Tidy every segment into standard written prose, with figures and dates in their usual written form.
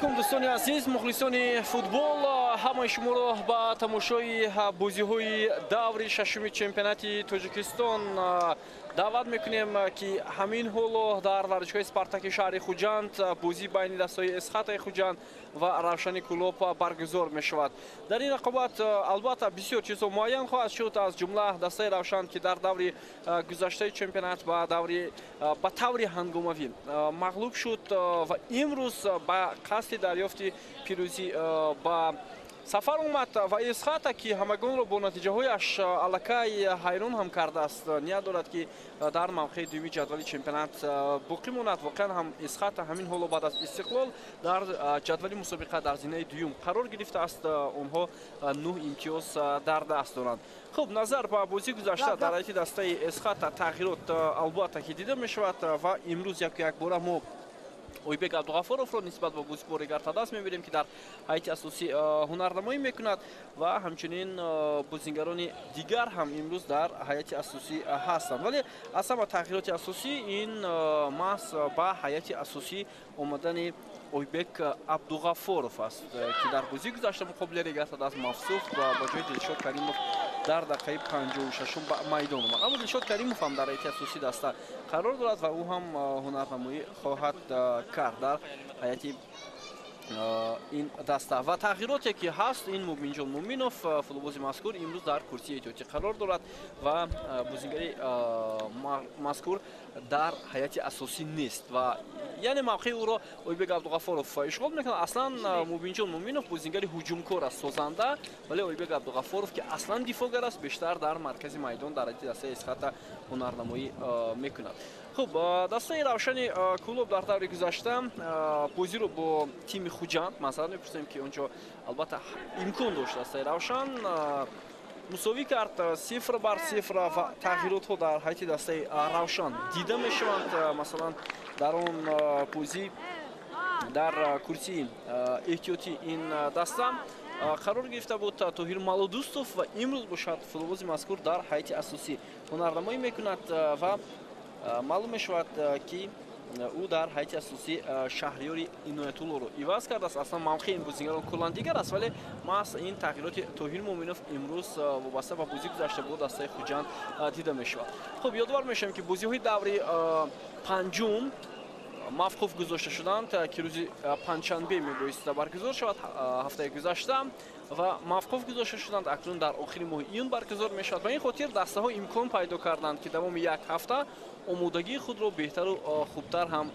алайкум дӯстони азиз, мухлисони футбол, ҳамаи шуморо ба тамошои бозиҳои даври шашуми чемпионати Тоҷикистон даъват мекунем ки ҳамин ҳоло дар варзишгоҳи Спартаки шаҳри Хуҷанд бозӣ байни дастаҳои Эсхатаи Хуҷанд ва Равшани Кулоб баргузор мешавад. Дар ин рақобат албатта бисёр чизҳо муайян хоҳад шуд, аз ҷумла дастаи Равшан ки дар даври гузаштаи чемпионат ба таври ҳангомавӣ мағлуб шуд ва имрӯз ба қасди дарёфти пирӯзӣ ба сафар омад ва Эсхата ки ҳамагонро бо натиҷаҳояш аллакай ҳайрон ҳам кардааст, ният дорад ки дар мавқеи дуюми ҷадвали чемпионат боқӣ монад. Воқеан ҳам Эсхата ҳамин ҳоло баъд аз Истиқлол дар ҷадвали мусобиқа дар зинаи дуюм қарор гирифтааст. Онҳо 9 имтиёз дар даст доранд. Хуб, назар ба бозии гузашта дар ҳайати дастаи Эсхата тағйирот албатта ки дида мешавад ва имрӯз якбора мо Ойбек Абдуғафоровро нисбат ба бозӣ бо Регартадаст мебинем ки дар ҳайати асосӣ ҳунарнамоӣ мекунад ва ҳамчунин бозингарони дигар ҳам имрӯз дар ҳайати асосӣ ҳастанд. Вале аз ҳама тағйироти асосӣ ин маҳз ба ҳайати асосӣ омадани Ойбек Абдуғафоров аст ки дар бозии гузашта муқобили Регартадаст Мавсуф ба ҷои Дилшод Каримов дар дақиқаи 56 ба майдон омад. Аммо Дилшод Каримов ҳам дар ҳайати асосӣ даста қарор дорад ва ӯ ҳам ҳунарнамоӣ хоҳад кард дар ҳайати ин даста. Ва тағйироте ки ҳаст, ин Муъминҷон Муъминов футболбози мазкур имрӯз дар курсии эҳтиётӣ қарор дорад ва бозингари мазкур дар ҳайати асосӣ нест ва яъне мавқеи ӯро Ойбек Абдуғафоров ишғол мекунад. Аслан Муъминҷон Муъминов бозингари ҳуҷумкор аст, созанда, вале Ойбек Абдуғафоров ки аслан дифоъгар аст, бештар дар маркази майдон дар ҳайати дастаи Эсхата ҳунарнамоӣ мекунад. Хуб, дастаи Равшани Кулоб дар даври гузашта бозиро бо тими Хуҷанд масалан мепурсем ки онҷо албатта имкон дошт дастаи Равшан мусовӣ кард 0-0 ва тағйиротҳо дар ҳайати дастаи Равшан дида мешаванд. Масалан дар он бозӣ дар курсии эҳтиётӣ ин даста қарор гирифта буд Тоҳир Малодӯстов ва имрӯз бошад футболбози мазкур дар ҳайати асосӣ ҳунарнамоӣ мекунад ва маълум мешавад ки ӯ дар ҳайати асосӣ Шаҳриёри Иноятуллоро иваз кардааст. Аслан мавқеи ин бозингарон куллан дигар аст, вале маҳз ин тағйироти Тоҳир Муъминов имрӯз вобаста ба бозии гузашта бо дастаи Хуҷанд дида мешавад. Хуб, ёдовар мешавем ки бозиҳои даври панҷум мафқуф гузошта шуданд ки рӯзи панҷшанбе мебоист баргузор шавад ҳафтаи гузашта ва мафқуф гузошта шуданд. Акнун дар охири моҳи июн баргузор мешавад. Ба ин хотир дастаҳо имкон пайдо карданд ки давоми як ҳафта омодагии худро беҳтару хубтар ҳам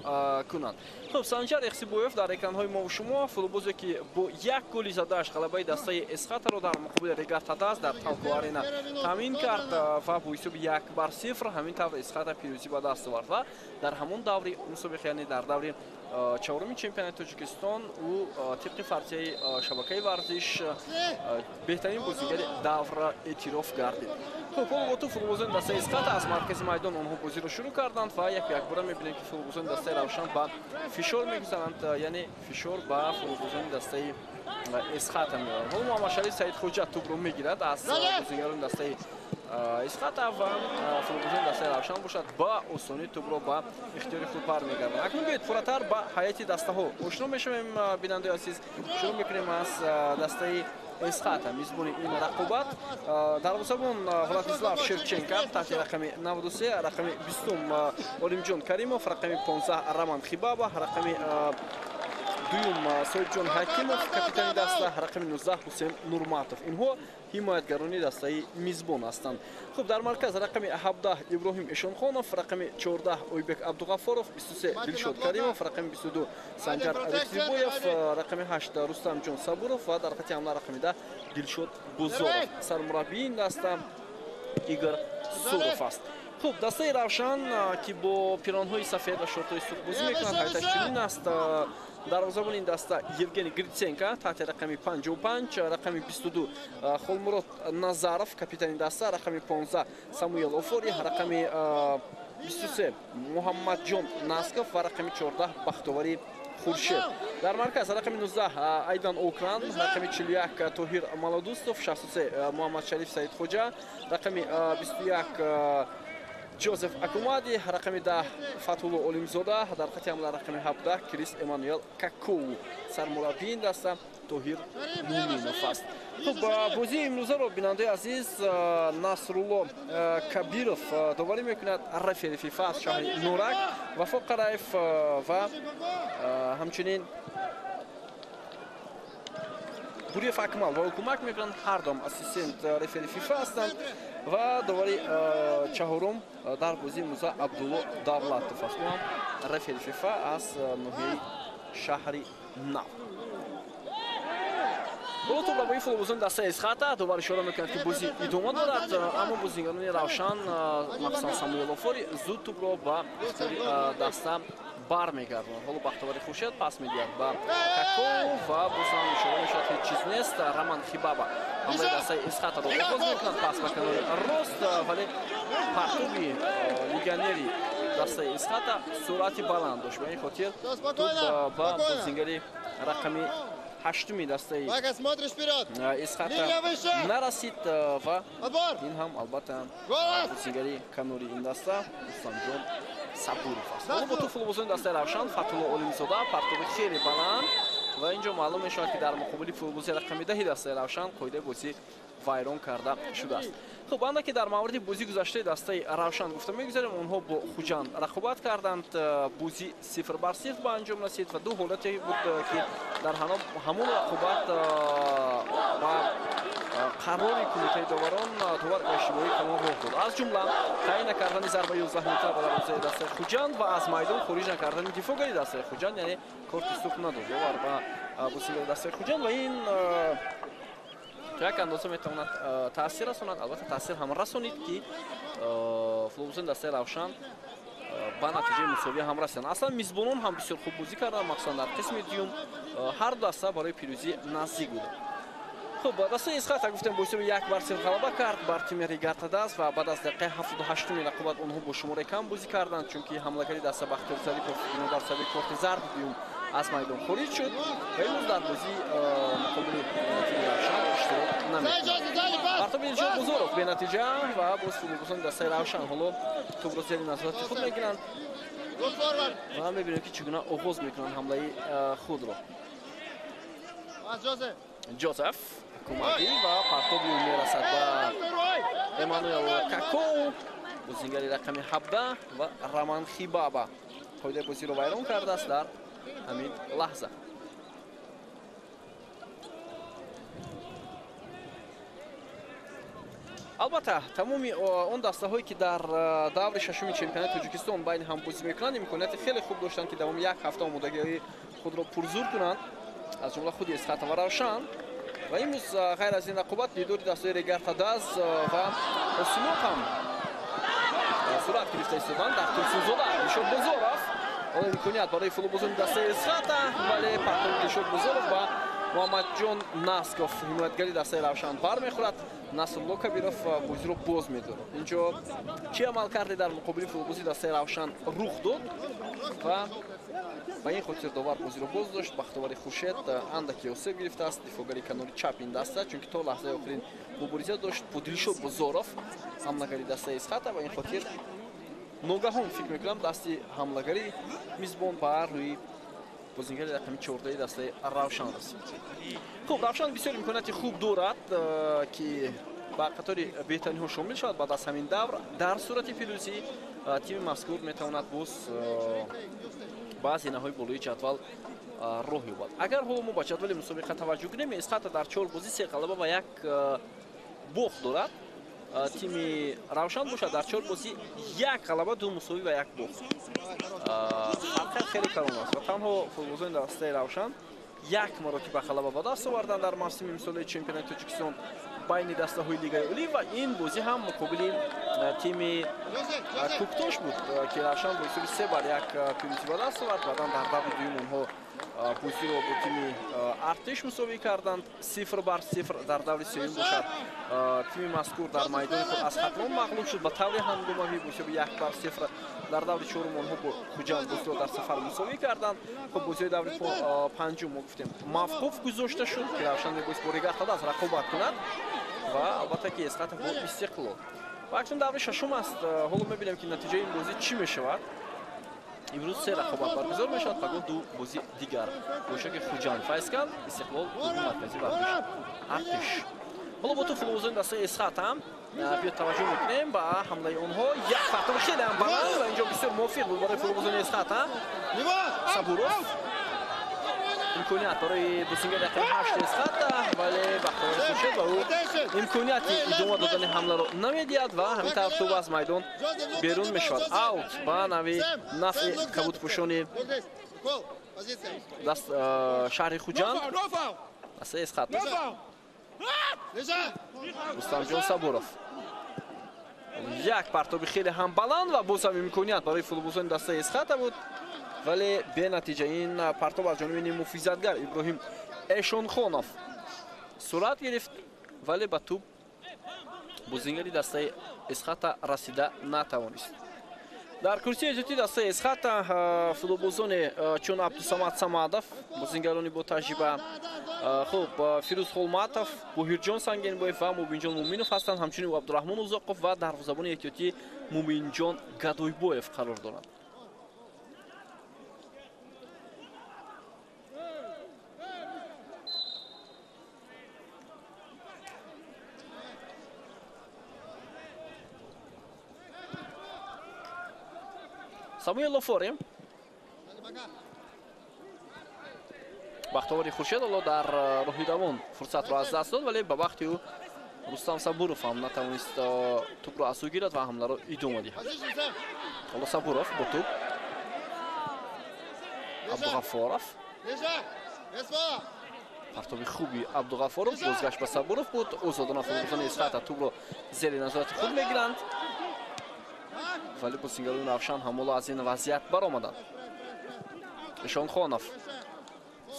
кунанд. Хуб, Санҷар Ихсибоев дар экранҳои мо шумо футболбозе ки бо як голи задааш ғалабаи дастаи Эсхатаро дар муқобили Регартадаст дар Талко Арена таъмин кард ва бо ҳисоби 1-0 ҳамин тавр Эсхата пирӯзӣ ба даст овард ва дар ҳамон даври мусобиқа, яъне дар даври чаҳоруми чемпионати Тоҷикистон ӯ тибқи фарзияи шабакаи варзиш беҳтарин бозигари давр эътироф гардид. Хуб, ҳоло бо ту футболбозони дастаи Эсхата аз маркази майдон онҳо бозиро шурӯъ карданд ва якбора мебинем ки футболбозони дастаи Равшан ба фишор мегузаранд, яъне фишор ба футболбозони дастаи Эсхата меоранд. ҳоло Муҳаммадшариф Саидхоҷа тӯбро мегирад аз бозингарони дастаи Эсхата ва футболбозони дастаи Равшан бошад ба осонӣ тӯбро ба ихтиёри худ бармегарданд. Акнун биёед фурратар ба ҳайати дастаҳо ошно мешавем. Бинандаи азиз, шурӯъ мекунем аз дастаи Эсхата мизбони ин рақобат. Дарвозабон Владислав Шевченко таҳти рақами 93, рақами 20 Олимҷон Каримов, рақами 15 Раман Хибаба, рақами дуюм Соибҷон Ҳакимов, капитани даста, рақами 19 Ҳусен Нурматов. Инҳо ҳимоятгарони дастаи мизбон ҳастанд. Хуб, дар марказ рақами 17 Иброҳим Эшонхонов, рақами 14 Ойбек Абдуғафоров, 23 Дилшод Каримов, рақами 22 Санҷар Рехзибоев, рақами 8 Рустамҷон Сабуров ва дар хати ҳамла рақами 10 Дилшод Бузоров. Сармураббии ин даста Игор Суров аст. Хуб, дастаи Равшан ки бо пиронҳои сафед ва шортҳои сух бозӣ мекунад ҳайташ чунин аст. Дарвозабони ин даста Евгений Гриценко таҳти рақами 55, рақами 22 Холмурод Назаров, капитани даста, рақами 15 Самуил Офори, рақами 23 Муҳаммадҷон Насков ва рақами 14 Бахтовари Хуршед. Дар марказ рақами 19 Айдан Окран, рақами 41 Тоҳир Малодӯстов, 63 Муҳаммадшариф Саидхоҷа, рақами 21 Joseph Akumadi, рақами 10 Фатулло Олимзода, дар хати ҳамла рақами 17 Крис Эммануэл Какоу, сармураббии даста Тоҳир Муминов аст. Хуб, бозии имрӯзаро бинандаи азиз Насрулло Кабиров доварӣ мекунад рефери ФИФА аз шаҳри Нурак, Вафо Қараев ва ҳамчунин Гуриев Акмал ва кӯмак мекунанд ҳар дом ассистент рефери ФИФА ҳастанд ва довари чаҳорум дар бозии имрӯза Абдулло Давлатов аст. ӯ ҳам рефери ФИФА аз ноҳияи шаҳри Нав. Боло тӯбрабои футболбозони дастаи Эсхата довар ишора мекунад ки бозӣ идома дорад, аммо бозигарони Равшан махсусан Самуил Офори зуд тӯбро ба ихтиёри даста бармегардонад. Ҳоло Бахтовари Хуршед пас медиҳад ба Какоу ва боз ҳам ишора мешавад ҳеҷ чиз нест. Раман Хибаба ҳамраи дастаи Эсхатаро оғоз мекунад, пас ба канори рост, вале партоби легионери дастаи Эсхата суръати баланд дошт. Ба ин хотир тӯб ба бозингари рақами 8 дастаи Эсхата нарасид ва ин ҳам албатта бозингари канори ин даста Рустамҷон Сабуров аст. Ҳоло бо ту футболбозони дастаи Равшан Фатулло Олимзода партоби хеле баланд ва инҷо маълум мешавад ки дар муқобили футболбози рақами 10 дастаи Равшан қоидаи бозӣ вайрон карда шудааст. Хуб, андаке дар мавриди бозии гузаштаи дастаи Равшан гуфта мегузарем. онҳо бо Хуҷанд рақобат карданд, бозӣ 0-0 ба анҷом расид ва ду ҳолате буд ки дар ҳамон рақобат ба қарори кумитаи доварон товар иштибоҳӣ камон роҳ дод. Аз ҷумла таъин накардани зарбаи 11 метра ба дарвозаи дастаи Хуҷанд ва аз майдон хориҷ накардани дифоъгари дастаи Хуҷанд, яъне корти сух надод довар ба бозигари дастаи Хуҷанд ва ин як андоза метавонад таъсир расонад. Албатта таъсир ҳам расонид ки футболбозони дастаи Равшан ба натиҷаи мусовия ҳам расиданд. Аслан мизбонон ҳам бисёр хуб бозӣ карданд, махсусан дар қисми дуюм ҳар даста барои пирӯзӣ наздик буданд. Хуб, дастаи Эсхата гуфтем бо ҳисоби 1-0 ғалаба кард бар тими Ригартадаст ва баъд аз дақиқаи 78 рақобат онҳо бо шумораи кам бозӣ карданд, чунки ҳамлагари даста Бахтиёр Зарипов бинобар сабаби корти зарди дуюм аз майдон хориҷ шуд ва имрӯз дар бозии муқобили тими Равшан иштирок намекунад. Партоби Илҷод Бузоров бенатиҷа ва боз футболбозони дастаи Равшан ҳоло тӯбро зери назорати худ мегиранд ва мебинем ки чӣ гуна оғоз мекунанд ҳамлаи худро. Ҷозеф Акумади ва партоби ӯ мерасад ба Эммануэл Какоу, бозингари рақами 17 ва Раман Хибаба қоидаи бозиро вайрон кардааст дар ҳамин лаҳза. албатта тамоми он дастаҳое ки дар даври шашуми чемпионати Тоҷикистон байни ҳам бозӣ мекунанд имконияти хеле хуб доштанд ки давоми як ҳафта омодагиҳои худро пурзур кунанд, аз ҷумла худи Эсхата ва Равшан. ва имрӯз ғайр аз ин рақобат дидори дастаҳои Регартадаз ва Осимов ҳам сурат гирифта истоданд. дар Турсунзода Дилшод Бозоров ҳоло имконият барои футболбозони дастаи Эсхата, вале партоби Дилшод Бозоров ба Муҳаммадҷон Насков ҳимоятгари дастаи Равшан бармехӯрад. Насрулло Кабиров бозиро боз медорад. инҷо чӣ амалкарде дар муқобили футболбози дастаи Равшан рух дод ва ба ин хотир довар бозиро боз дошт. Бахтовари Хуршед андаке осеб гирифтааст, дифоъгари канори чап ин даста, чунки то лаҳзаи охирин мубориза дошт бо Дилшод Бозоров ҳамлагари дастаи Эсхата. Ба ин хотир ногаҳон фикр мекунам дасти ҳамлагари мизбон ба рӯи бозингари рақами 14 дастаи Равшан расид. Хуб, Равшан бисёр имконияти хуб дорад ки ба қатори беҳтариниҳо шомил шавад баъд аз ҳамин давр. Дар сурати пирӯзӣ тими мазкур метавонад боз ба зинаҳои болои ҷадвал роҳ ёбад. Агар ҳоло мо ба ҷадвали мусобиқа таваҷҷӯҳ кунем, Эсхата дар 4 бозӣ 3 ғалаба ва 1 бохт дорад. Тими Равшан бошад дар 4 бозӣ 1 ғалаба, 2 мусовӣ ва 1 бохт. фарқият хеле калон аст ва танҳо футболбозони дастаи Равшан 1 маротиба ғалаба ба даст оварданд дар мавсими имсолии чемпионати Тоҷикистон байни дастаҳои лигаи олӣ ва ин бозӣ ҳам муқобили тими Куктош буд ки Равшан бо ҳисоби 3-1 пирӯзӣ ба даст овард. баъдан дар даври дуюм онҳо бозиро бо тими Артеш мусовӣ карданд 0-0. дар даври сеюм бошад тими мазкур дар майдони худ аз Хатлон мағлуб шуд ба таври ҳангомавӣ бо ҳисоби 1-0. дар даври чорум онҳо бо Хуҷанд бозиро дар сафар мусовӣ карданд. хуб, бозиҳои даври панҷум мо гуфтем мавқуф гузошта шуд ки Равшан мебоист бо Ригартадаз рақобат кунад ва албатта ки Эсхата бо Истиқлол вақтун даври шашум аст. ҳоло мебинем ки натиҷаи ин бозӣ чӣ мешавад. имрӯз 3 рақобат баргузор мешавад. фақат 2 бозӣ дигар боша ки Хуҷанд файз кард. Истиқлол марказӣ варзиш Артиш. ҳоло бо ту футболбозони дастаи Эсхат ҳам биё таваҷҷӯҳ мекунем ба ҳамлаи онҳо. Як партоби хеле ҳам баланд ва инҷо бисёр мувофиқ буд барои футболбозони Эсхат. Сабуров имконият барои бусингаи дақиқаи 8 Эсхат, вале Бахтиёр Хуршед ва ӯ имконияти идома додани ҳамларо намедиҳад ва ҳамин тавр тӯб аз майдон берун мешавад. Аут ба нави нафъи кабудпӯшони шаҳри Хуҷанд. дастаи Эсхат. Рустамҷон Сабуров. Як партоби хеле ҳам баланд ва боз ҳам имконият барои футболбозони дастаи Эсхат буд, вале бенатиҷа. ин партоб аз ҷониби муҳофизатгар Иброҳим Эшонхонов сурат гирифт, вале ба тӯб бозингари дастаи Эсхата расида натавонист. дар курсии эҳтиётӣ дастаи Эсхат футболбозони чун Абдусамад Самадов, бозингарони бо таҷриба, хуб Фирӯз Холматов, Боҳирҷон Сангенбоев ва Мубинҷон Муминов ҳастанд. ҳамчунин Абдурахмон Узоқов ва дарвозабони эҳтиётӣ Муминҷон Гадойбоев қарор доранд. Самуил Лофори Бахтиёри Хуршед ҳоло дар роҳи давон фурсатро аз даст дод, вале ба вақти ӯ Рустам Сабуров ҳам натавонист тӯбро аз ӯ гирад ва ҳамларо идома диҳад. ҳоло Сабуров бо тӯб. Абдуғафоров. партоби хуби Абдуғафоров бозгашт ба Сабуров буд. озодона футболбозони Эсхата тӯбро зери назорати худ мегиранд, вале бозингарони Равшан ҳамоло аз ин вазъият баромаданд. Эшонхонов,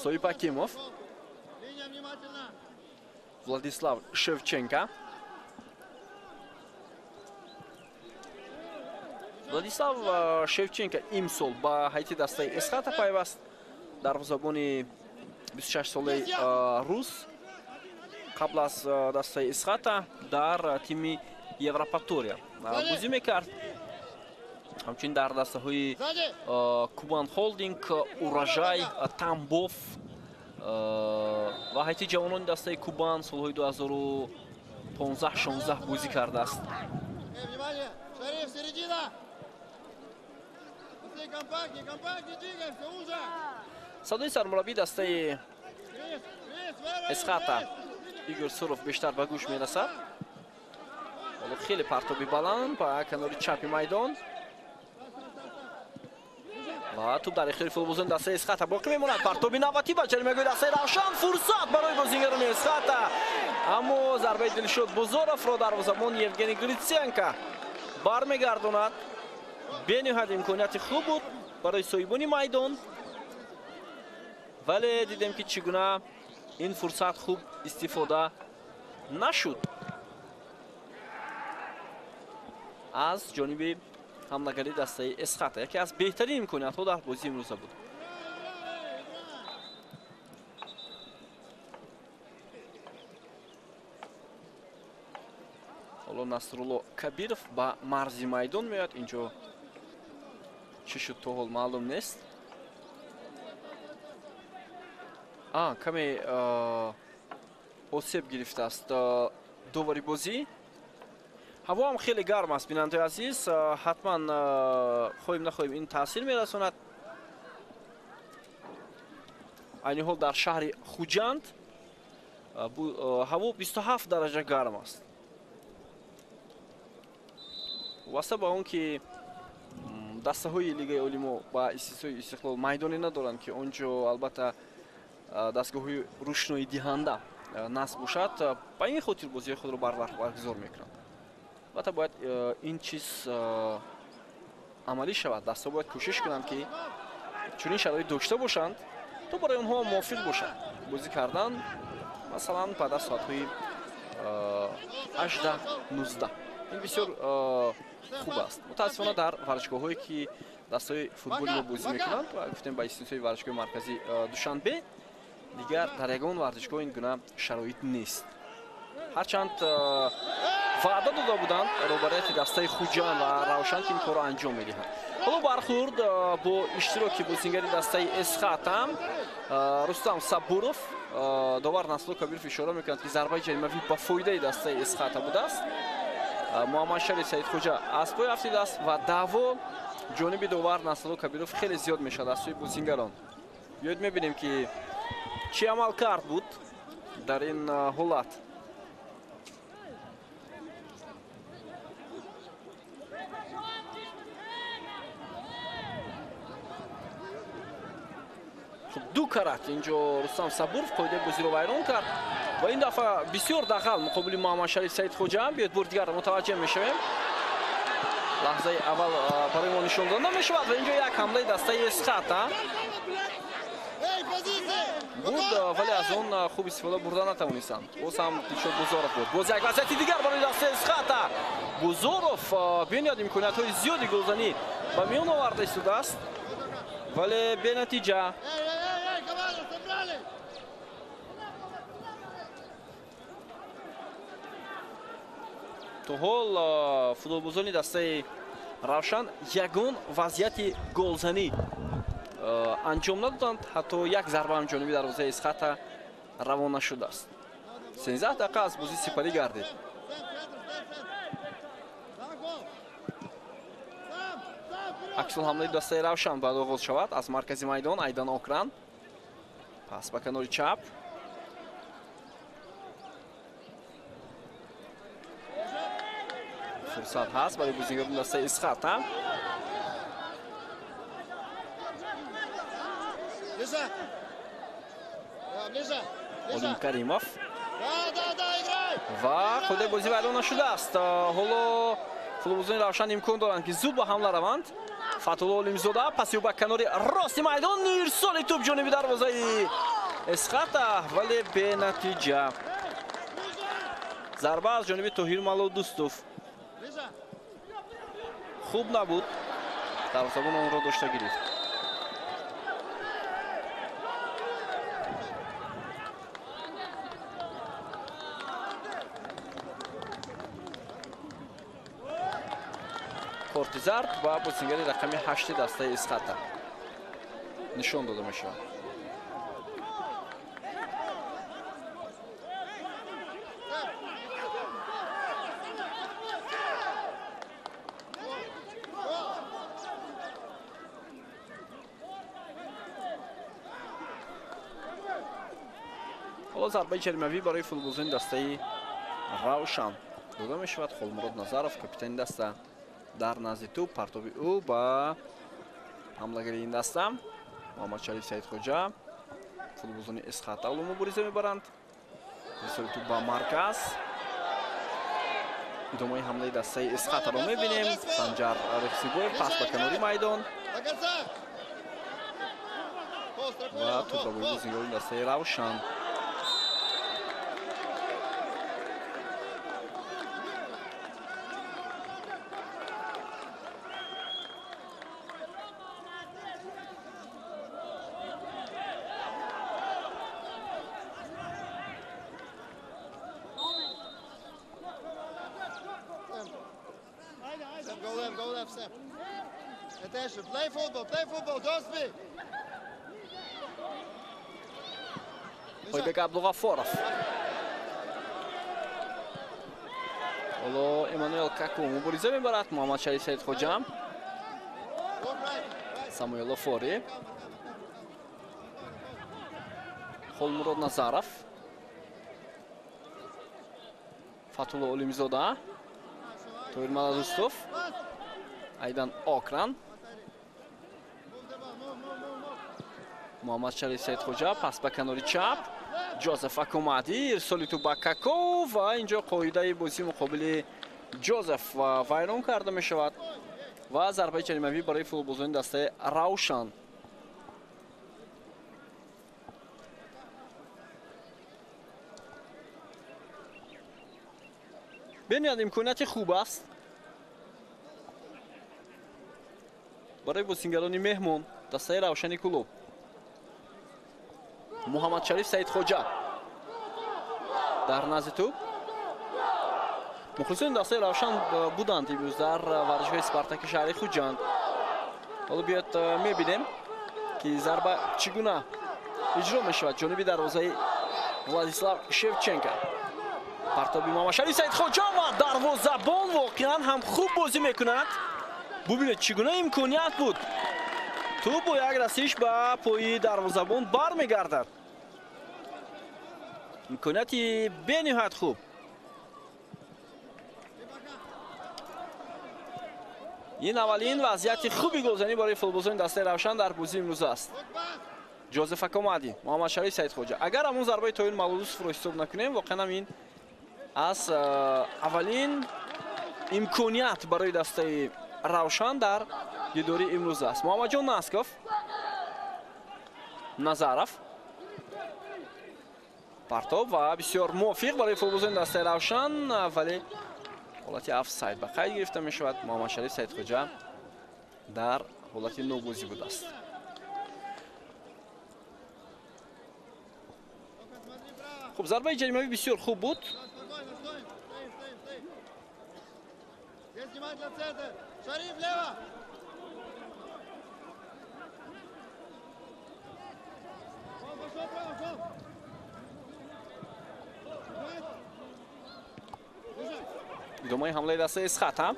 Соиб Акимов, Владислав Шевченко. Владислав Шевченко имсол ба ҳайти дастаи Эсхата пайваст. дарвозабони 26 солаи рус қабл аз дастаи Эсхата дар тими Европатория бозӣ мекард. ҳамчунин дар дастаҳои Кубан Холдинг, Урожай, Тамбов ва ҳайти ҷавонони дастаи Кубан солҳои 2015-16 бозӣ кардааст. садои сармураббии дастаи Эсхата Игор Суров бештар ба гӯш мерасад. ҳоло хеле партоби баланд ба канори чапи майдон ва тӯб дар ихтиёри футболбозони дастаи Эсхата боқӣ мемонад. партоби навбатӣ ба ҷаримагоҳи дастаи Равшан. фурсат барои бозингарони Эсхата, аммо зарбаи Дилшод Бузоровро дарвозабон Евгений Гритсенко бармегардонад. бениҳоят имконияти хуб буд барои соҳибони майдон, вале дидем ки чӣ гуна ин фурсат хуб истифода нашуд аз ҷониби ҳамлагари дастаи Эсхата. яке аз беҳтарин имкониятҳо дар бозии имрӯза буд. ҳоло Насрулло Кабиров ба марзи майдон меояд. инҷо чӣ шуд то ҳол маълум нест. каме осеб гирифтааст довари бозӣ. ҳаво ҳам хеле гарм аст бинандаи азиз. ҳатман хоҳем нахоҳем ин таъсир мерасонад. айни ҳол дар шаҳри Хуҷанд ҳаво 27 дараҷа гарм аст. вобаста ба он ки дастаҳои лигаи олимо ба истиснои Истиқлол майдоне надоранд ки он ҷо албатта дастгоҳҳои рӯшноидиҳанда насб бошад, ба ин хотир бозиҳои худро барвақт баргузор мекунанд. албатта бояд ин чиз амалӣ шавад. дастаҳо бояд кӯшиш кунанд ки чунин шароит дошта бошанд то барои онҳо мувофиқ бошад бозӣ кардан, масалан баъд аз соатҳои 18-19. ин бисёр хуб аст. мутаассифона дар варзишгоҳҳое ки дастаҳои футболи мо бозӣ мекунанд ва гуфтем ба истиснои варзишгоҳи марказии Душанбе, дигар дар ягон варзишгоҳ ин гуна шароит нест. ҳарчанд ваъда дода буданд рӯбарои дастаи Хуҷанд ва Равшан ки ин корро анҷом медиҳанд. ҳоло бархурд бо иштироки бозингари дастаи Эсхата Рустам Сабуров довар Насло Кабиров ишора мекунад ки зарбаи ҷаримавӣ ба фоидаи дастаи Эсхата будааст. Муҳаммад Шариф Саидхоҷа аз пой афтидааст ва даъво ҷониби довар Насло Кабиров хеле зиёд мешавад аз сӯи бозингарон. биёед мебинем ки чӣ амал кард буд дар ин ҳолат. ду карат инҷо Рустам Сабуров қоидаи бозиро вайрон кард ва ин дафъа бисёр дағал муқобили Муҳаммад Шариф Саидхоҷа. биёед бори дигар мутаваҷҷеҳ мешавем. лаҳзаи аввал барои мо нишон дода мешавад ва инҷо як ҳамлаи дастаи Эсхата буд, вале аз он хуб истифода бурда натавонистанд. боз ҳам дучор Бузоров буд. боз як вазъияти дигар барои дастаи Эсхата. Бузоров бинёд имкониятҳои зиёди голзанӣ ба миён оварда истодааст, вале бенатиҷа. то ҳол футболбозони дастаи Равшан ягон вазъияти голзанӣ анҷом надоданд. ҳатто як зарба ҳам ҷониби дарвозаи Эсхата равона шудааст. 13 дақиқа аз бозӣ сипарӣ гардид. аксулҳамлаи дастаи Равшан баъд оғоз шавад аз маркази майдон. Айдан Окран пас ба канори чап. фурсат ҳаст барои бозингарони дастаи Эсхата. Олим Каримов ва қоидаи бозӣ вайрон нашудааст. ҳоло футболбозони Равшан имкон доранд ки зуд ба ҳамла раванд. Фатҳулло Олимзода паси ба канори рости майдон. ирсоли тӯб ҷониби дарвозаи Эсхата, вале бенатиҷа. зарба аз ҷониби Тоҳир Малодустов хуб набуд. дарвозабон онро дошта гирифт. корти зарб ва бозингари рақами 8 дастаи Эсхата нишон дода мешавад. ҳоло зарбаи ҷаримавӣ барои футболбозони дастаи Равшан дода мешавад. Холмурод Назаров капитани даста дар назди тӯб партоби ӯ ба ҳамлагари ин даста. Муҳаммад Шариф Саидхоҷа футболбозони Эсхата улумо буриза мебаранд. рисоли тӯб ба марказ. идомаи ҳамлаи дастаи Эсхатаро мебинем. Санҷар Рехсибоев пас ба канори майдон ва тӯб ба бои бозингарони дастаи Равшан. Play football, don't speak. Ойбек Абдуғафоров. ҳоло Эммануэл Каку мубориза мебарад. Муҳаммад Шариф Саидхоҷа, Самуэло Фори, Холмурод Назаров, Фатҳулло Олимзода, Тоҳир Малодустов, Айдан Окран, Муҳаммад Шариф Саидхоҷа пас ба канори чап. Ҷозеф Акумади ирсоли тӯб ба Како ва инҷо қоидаи бозӣ муқобили Ҷозеф вайрон карда мешавад ва зарбаи ҷаримавӣ барои футболбозони дастаи Равшан. бинёд имконияти хуб аст барои бозингарони меҳмон дастаи Равшани клуб. Муҳаммад Шариф Саидхоҷа дар назди тӯб мухлисони дастаи равшан буданд имрӯз дар варзишҳои Спартаки шаҳри Хуҷанд. ҳоло биёд мебинем ки зарба чӣ гуна иҷро мешавад ҷониби дарвозаи Владислав Шевченко. партоби Мамадшариф Саидхоҷа ва дарвозабон воқеан ҳам хуб бозӣ мекунад. бубинед чӣ гуна имконият буд. туп бо як расиш ба пои дарвозабон бармегардад. имконияти бениҳоят хуб. ин аввалин вазъияти хуби голзанӣ барои футболбозони дастаи равшан дар бозии имрӯз аст. Ҷозеф Акомади, Муҳаммадшариф Саидхоҷа. Агар ҳамун зарбаи тоин малудусовро ҳисоб накунем, воқеан ҳам ин аз аввалин имконият барои дастаи равшан дар дидори имрӯз аст. Муҳаммадҷон Насков, Назаров, партоб ва бисёр мувофиқ барои футболбозони дастаи равшан, вале ҳолати офсайд ба қайд гирифта мешавад. Муҳаммадшариф Саидхоҷа дар ҳолати нобозӣ будааст. хуб, зарбаи ҷаримавӣ бисёр хуб буд. идомаи ҳамлаи дастаи Эсхата.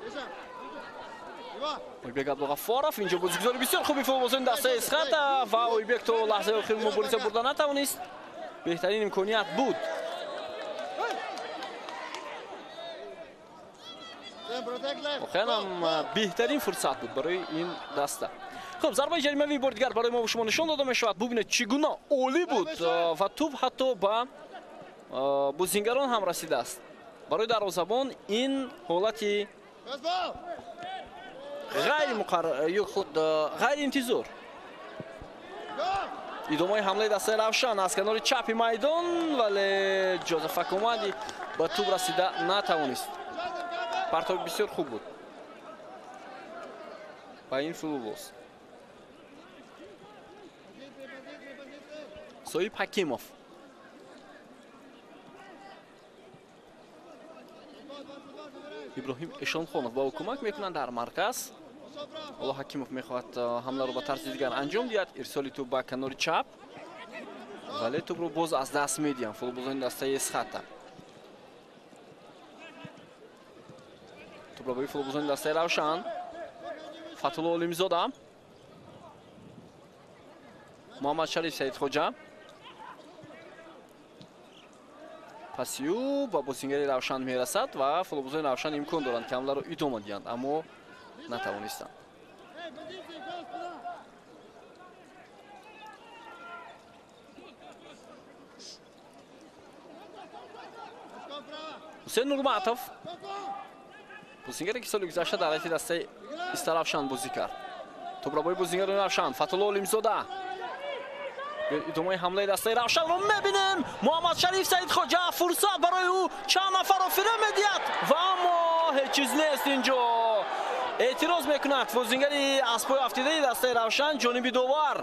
ойбек Абдуғаффоров инҷо бозигузори бисёр хуби футболбозони дастаи Эсхата ва ойбек то лаҳзаи охир мубориза бурда натавонист. беҳтарин имконият буд. воқеан ҳам беҳтарин фурсат буд барои ин даста. хуб, зарбаи ҷаримавии бори дигар барои мо шумо нишон дода мешавад. бубинед чӣ гуна олӣ буд ва туп ҳатто ба бозингарон ҳам расидааст. барои дарвозабон ин ҳолати ғайриинтизор. идомаи ҳамлаи дастаи равшан аз канори чапи майдон, вале Ҷозеф Акомади ба туп расида натавонист. партоби бисёр хуб буд ба ин футболбоз. Соиб Ҳакимов. иброҳим Эшонхонов ба ӯ кӯмак мекунанд дар марказ. ҳоло Ҳакимов мехоҳад ҳамларо ба тарзи дигар анҷом диҳад. ирсоли туп ба канори чап, вале тупро боз аз даст медиҳанд футболбозони дастаи Эсхата. тупро ба футболбозони дастаи равшан. Фатулло Олимзода, Муҳаммадшариф Саидхоҷа. пасю ба бозингари равшан мерасад ва футболбозони равшан имкон доранд ки ҳамларо идома диҳанд, аммо натавонистанд. ҳусейн Нурматов, бозингаре ки соли гузашта дар ҳайати дастаи Иста Равшан бозӣ кард. тупро бои бозингари Равшан, Фатулло Олимзода. идомаи ҳамлаи дастаи Равшанро мебинем. Муҳаммадшариф Саидхоҷа фурсат барои ӯ чанд нафарро фире медиҳад ва аммо ҳеҷ чиз нест инҷо. эътироз мекунад бозингари аз пои афтидаи дастаи Равшан ҷониби довар,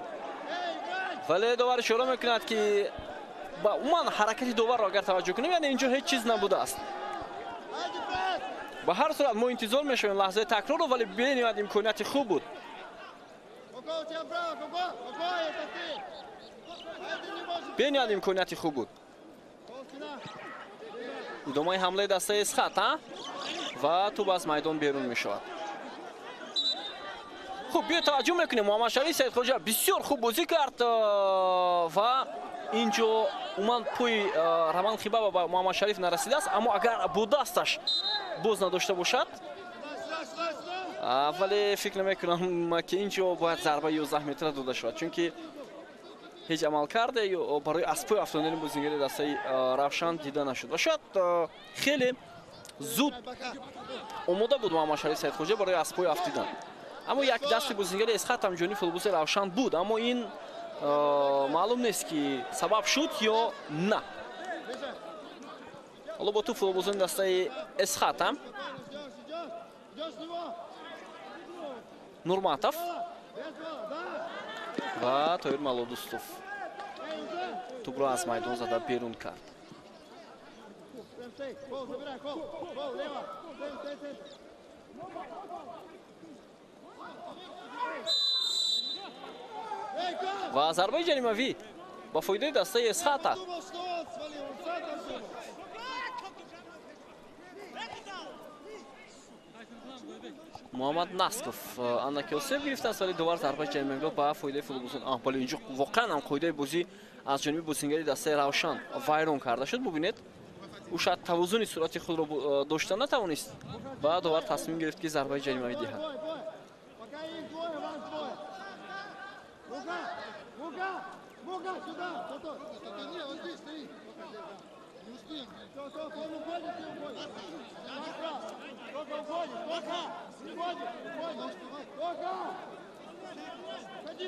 вале довар ишора мекунад ки ба умуман ҳаракати доварро агар таваҷҷӯҳ кунем, яъне инҷо ҳеҷ чиз набудааст. ба ҳар сурат мо интизор мешавем лаҳзаи такрорро, вале бениҳоят имконияти хуб буд. бениҳоят имконияти хуб буд. идомаи ҳамлаи дастаи Эсхата ва туп аз майдон берун мешавад. хуб, биё таваҷҷӯҳ мекунем. Муҳаммадшариф Саидхоҷа бисёр хуб бозӣ кард ва инҷо умуман пои Раван Хибаба ба Муҳаммадшариф нарасидааст, аммо агар бо дасташ боз надошта бошад, вале фикр намекунам ки инҷо бояд зарба 11 метра дода шавад, чунки ҳеҷ амалкарде барои аз пои афтондани бозингари дастаи Равшан дида нашуд ва шояд хеле зуд омода буд Муҳаммадшариф Саидхоҷа барои аз пои афтидан. аммо як дасти бозингари Эсхат ҳам ҷониби футболбози Равшан буд, аммо ин маълум нест ки сабаб шуд ё на. ҳоло бо ту футболбозони дастаи Эсхат ҳам Нурматов ва Тоир Малодустов тупро аз майдон зада берун кард. Прям стей. Кол, забирай, кол. Кол, лево. Стей. Эй, кол! ва зарбаи ҷаримавӣ ба фоидаи дастаи Эсхата. Думал, что он свалил, он сам там думал. Муҳаммад Насков аннакёсеб гирифтааст, вале довар зарбаи ҷаримавӣ ба фоидаи футболбозон. Бале инҷо воқеан ҳам қоидаи бозӣ аз ҷониби бозингари дастаи Равшан вайрон карда шуд. Бубинед, ӯ шояд тавозуни суръати худро дошта натавонист ва довар тасмим гирифт ки зарбаи ҷаримавӣ диҳад. Пока их двое, вас двое. Лука, сюда. Не, он здесь стоит. Не успеем. Все, он уходит, ты уходишь. Только уходит. Уходи. Да, иди.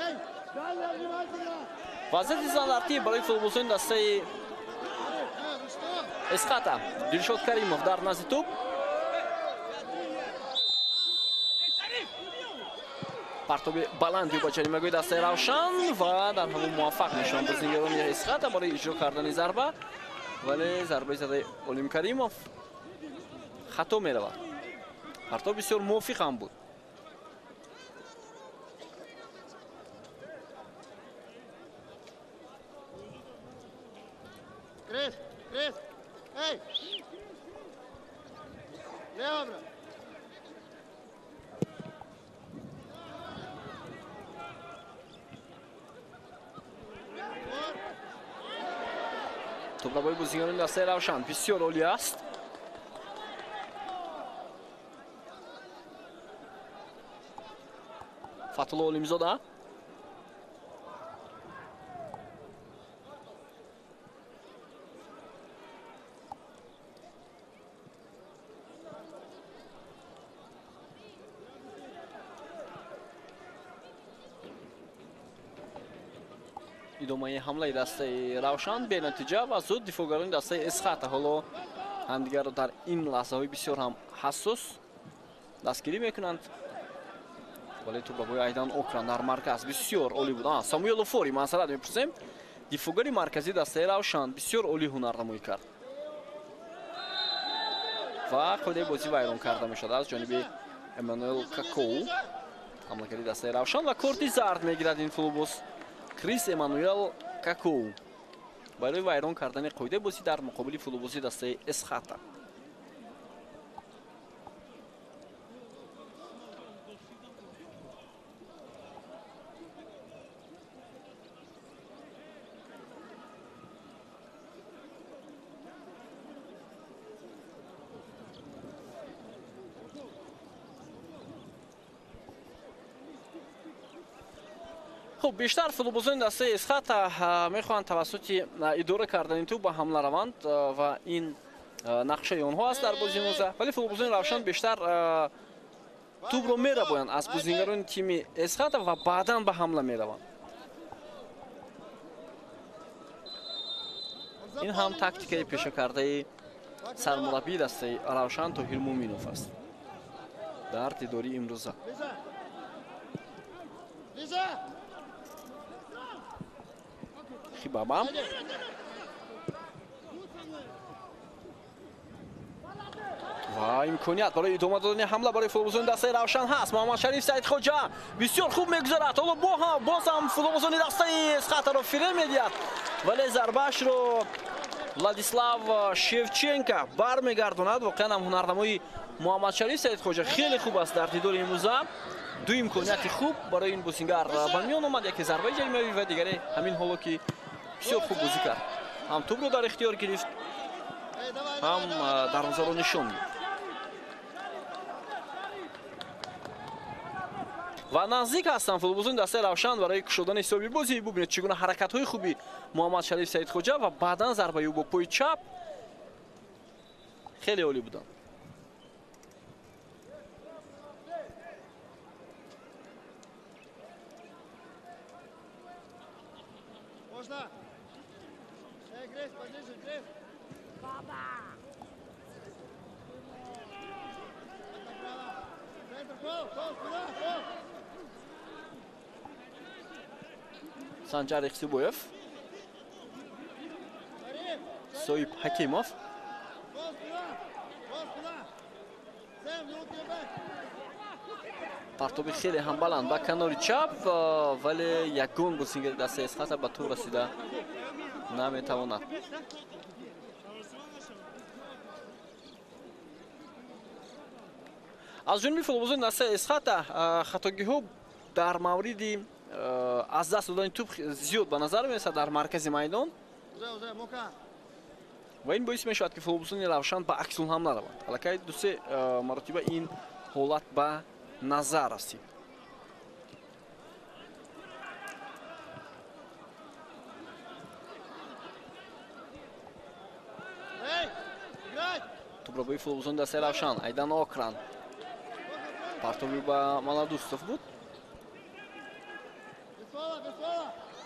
Эй, далее внимательно. вазъияти стандартӣ барои футболбозони дастаи Эсхата. Дилшод Каримов дар назди тӯб. партоби баланди ба ҷаримагоҳи дастаи Равшан ва дар ҳамон муваффақ мешаванд бозингарони Эсхата барои иҷро кардани зарба, вале зарбаи задаи Олим Каримов хато меравад. партоб бисёр мувофиқ ҳам буд. Крис, эй! Лево, брат! тӯбрабои бозингарони дастаи Равшан бисёр олӣ аст. Фатулло Олимзода. идомаи ҳамлаи дастаи Равшан бенатиҷа ва зуд дифоъгарони дастаи Эсхата ҳоло ҳамдигарро дар ин лаҳзаҳои бисёр ҳам ҳассос дастгирӣ мекунанд. вале тӯбрабои Айдан Окран дар марказ бисёр олӣ буд. Самуэл Офори масъалат мепурсем. дифоъгари марказии дастаи Равшан бисёр олӣ ҳунарнамоӣ кард ва қоидаи бозӣ вайрон карда мешавад аз ҷониби Эммануэл Какоу. ҳамлакари дастаи Равшан ва корти зард мегирад ин футболбоз Крис Эммануэл Какоу барои вайрон кардани қоидаи бозӣ дар муқобили футболбозии дастаи Эсхата. خب بیشتر فوتبالبازان دسته اسخات میخوان توسط اداره کردن توپ به حمله روند و این نقشه اونها است در بازی موزه، ولی فوتبالبازان روشن بیشتر توپ رو میربایند از بازیگران تیم اسخات و بعداً به حمله میروند. این هم تاکتیک پیشه کرده سرمربی دسته روشن طاهر مومینوف است در دیداری امروزه. خیبابام و امکانیت برای ادامه دادن حمله برای فوتبالبازان دسته روشن هست. محمد شریف سعید خوجا بسیار خوب میگذرد، حالا باز هم فوتبالبازان دسته اسخات رو فریب میدهد ولی ضربه‌اش رو ولادیسلاو شevchenko برمیگرداند. واقعا هم هنرنمایی محمد شریف سعید خوجا خیلی خوب است در دیدار امروزه. دو امکانیت خوب برای این بازیگر به میان آمد، یکی ضربه جریمه‌ای و دیگری همین حالا که بسیار خوب بازی کرد، هم توپ رو در اختیار گرفت هم دروازه رو نشون داد و نزدیک هستن فوتبالبازان دسته روشن برای کشیدن حسابی بازی. ببینید چگونه حرکت‌های خوبی محمد شریف سعید خوجا و بعداً ضربه او با پای چپ خیلی عالی بودن. Можно? Эй, Грейс, поближе, Грейс. Баба! Центр, гол, куда, гол! Санжар Ихсибоев Soib Hakimov. Партоби хеле ҳам баланд ба канори чап, вале ягон бозингери дастаи Эсхата ба тур расида наметавонад. аз ҷониби футболбозони дастаи Эсхата хатогиҳо дар мавриди аз даст додани туп зиёд ба назар мерасад дар маркази майдон ва ин боис мешавад ки футболбозони Равшан ба аксулҳамла раванд. Аллакай ду-се маротиба ин ҳолат ба назар расид. тупро бои футболбозони дастаи Равшан Айдан Окран. Партоби ба Маладустов буд.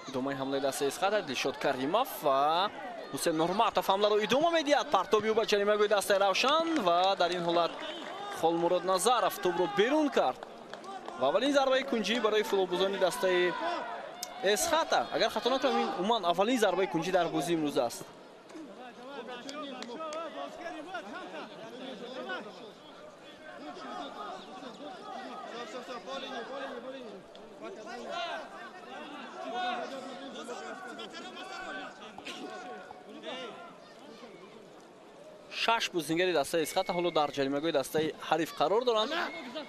идомаи ҳамлаи дастаи Эсхата Дилшод Каримов ва Ҳусейн Нурматов ҳамларо идома медиҳад. Партоби ба ҷаримагои дастаи Равшан ва дар ин ҳолат Холмурод Назаров тӯбро берун кард. ва аввалин зарбаи кунҷӣ барои футболбозони дастаи Эсхата. Агар хато накунам ин умуман аввалин зарбаи кунҷӣ дар бозии имрӯз аст. шаш бозингери дастаи Эсхата ҳоло дар ҷаримагои дастаи ҳариф қарор доранд.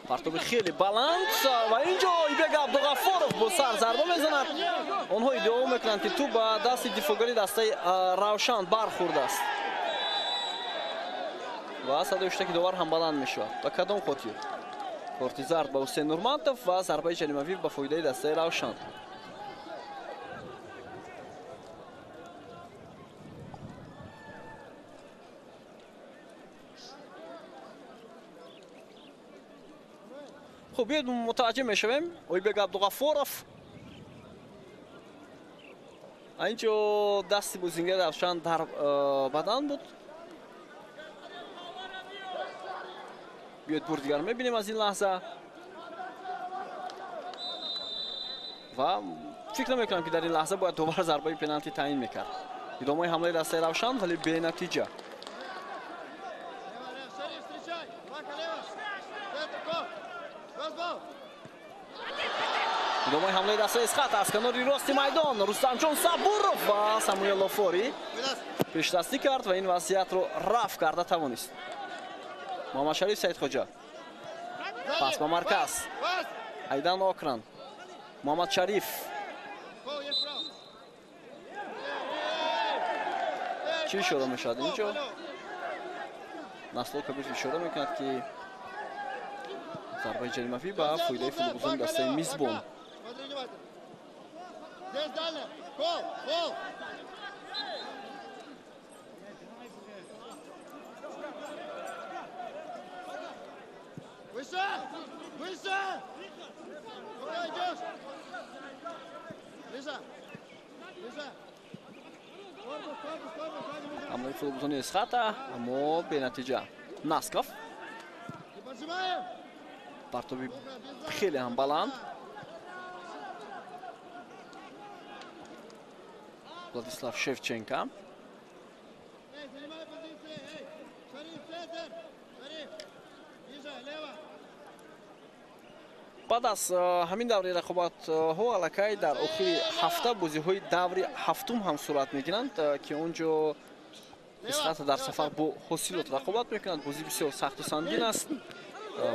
Партоби хеле баланд ва инҷо Ибек Абдуғаффоров бо сар зарба мезанад. онҳо иддао мекунанд ки тӯб ба дасти дифоъгари дастаи Равшан бархӯрдааст ва садои хуштаки довар ҳам баланд мешавад. ба кадом хотир? корти зард ба Ҳусейн Нурматов ва зарбаи ҷаримавӣ ба фоидаи дастаи Равшан. خب بیاید متوجه میشویم اویبک عبدالغفورов اینجا دستی بازیگر Равшан در بدن بود. بیاید بار دیگر میبینیم از این لحظه و فکر نمیکنم که در این لحظه باید دوباره ضربه پنالتی تعیین میکرد. ادامه حمله دسته Равшан ولی به نتیجه. ادامه حمله دستای Эсхата از کناری راستی میدان رستمجان صبورов و ساموئل لافوری پیشدستی کرد و این وضعیت رو رفع کرده توانست. محمد شریف سیدخوجا پاس به مرکز ایدان اوکران محمد شریف چی شروع میشد اینجا؟ نسل کبیر شروع میکند که ضربه جریمه‌ای با فایده فوتبالبازان دسته میزبان. حمله فوتبالبازان Эсхата اما به نتیجه. ناسکوف партоби хеле ҳам баланд. Владислав Шевченко баъд аз ҳамин даври рақобатҳо аллакай дар охири ҳафта бозиҳои даври ҳафтум ҳам сурат мегиранд ки он ҷо Эсхата дар сафар бо ҳосилот рақобат мекунад. бозии бисёр сахту сангин аст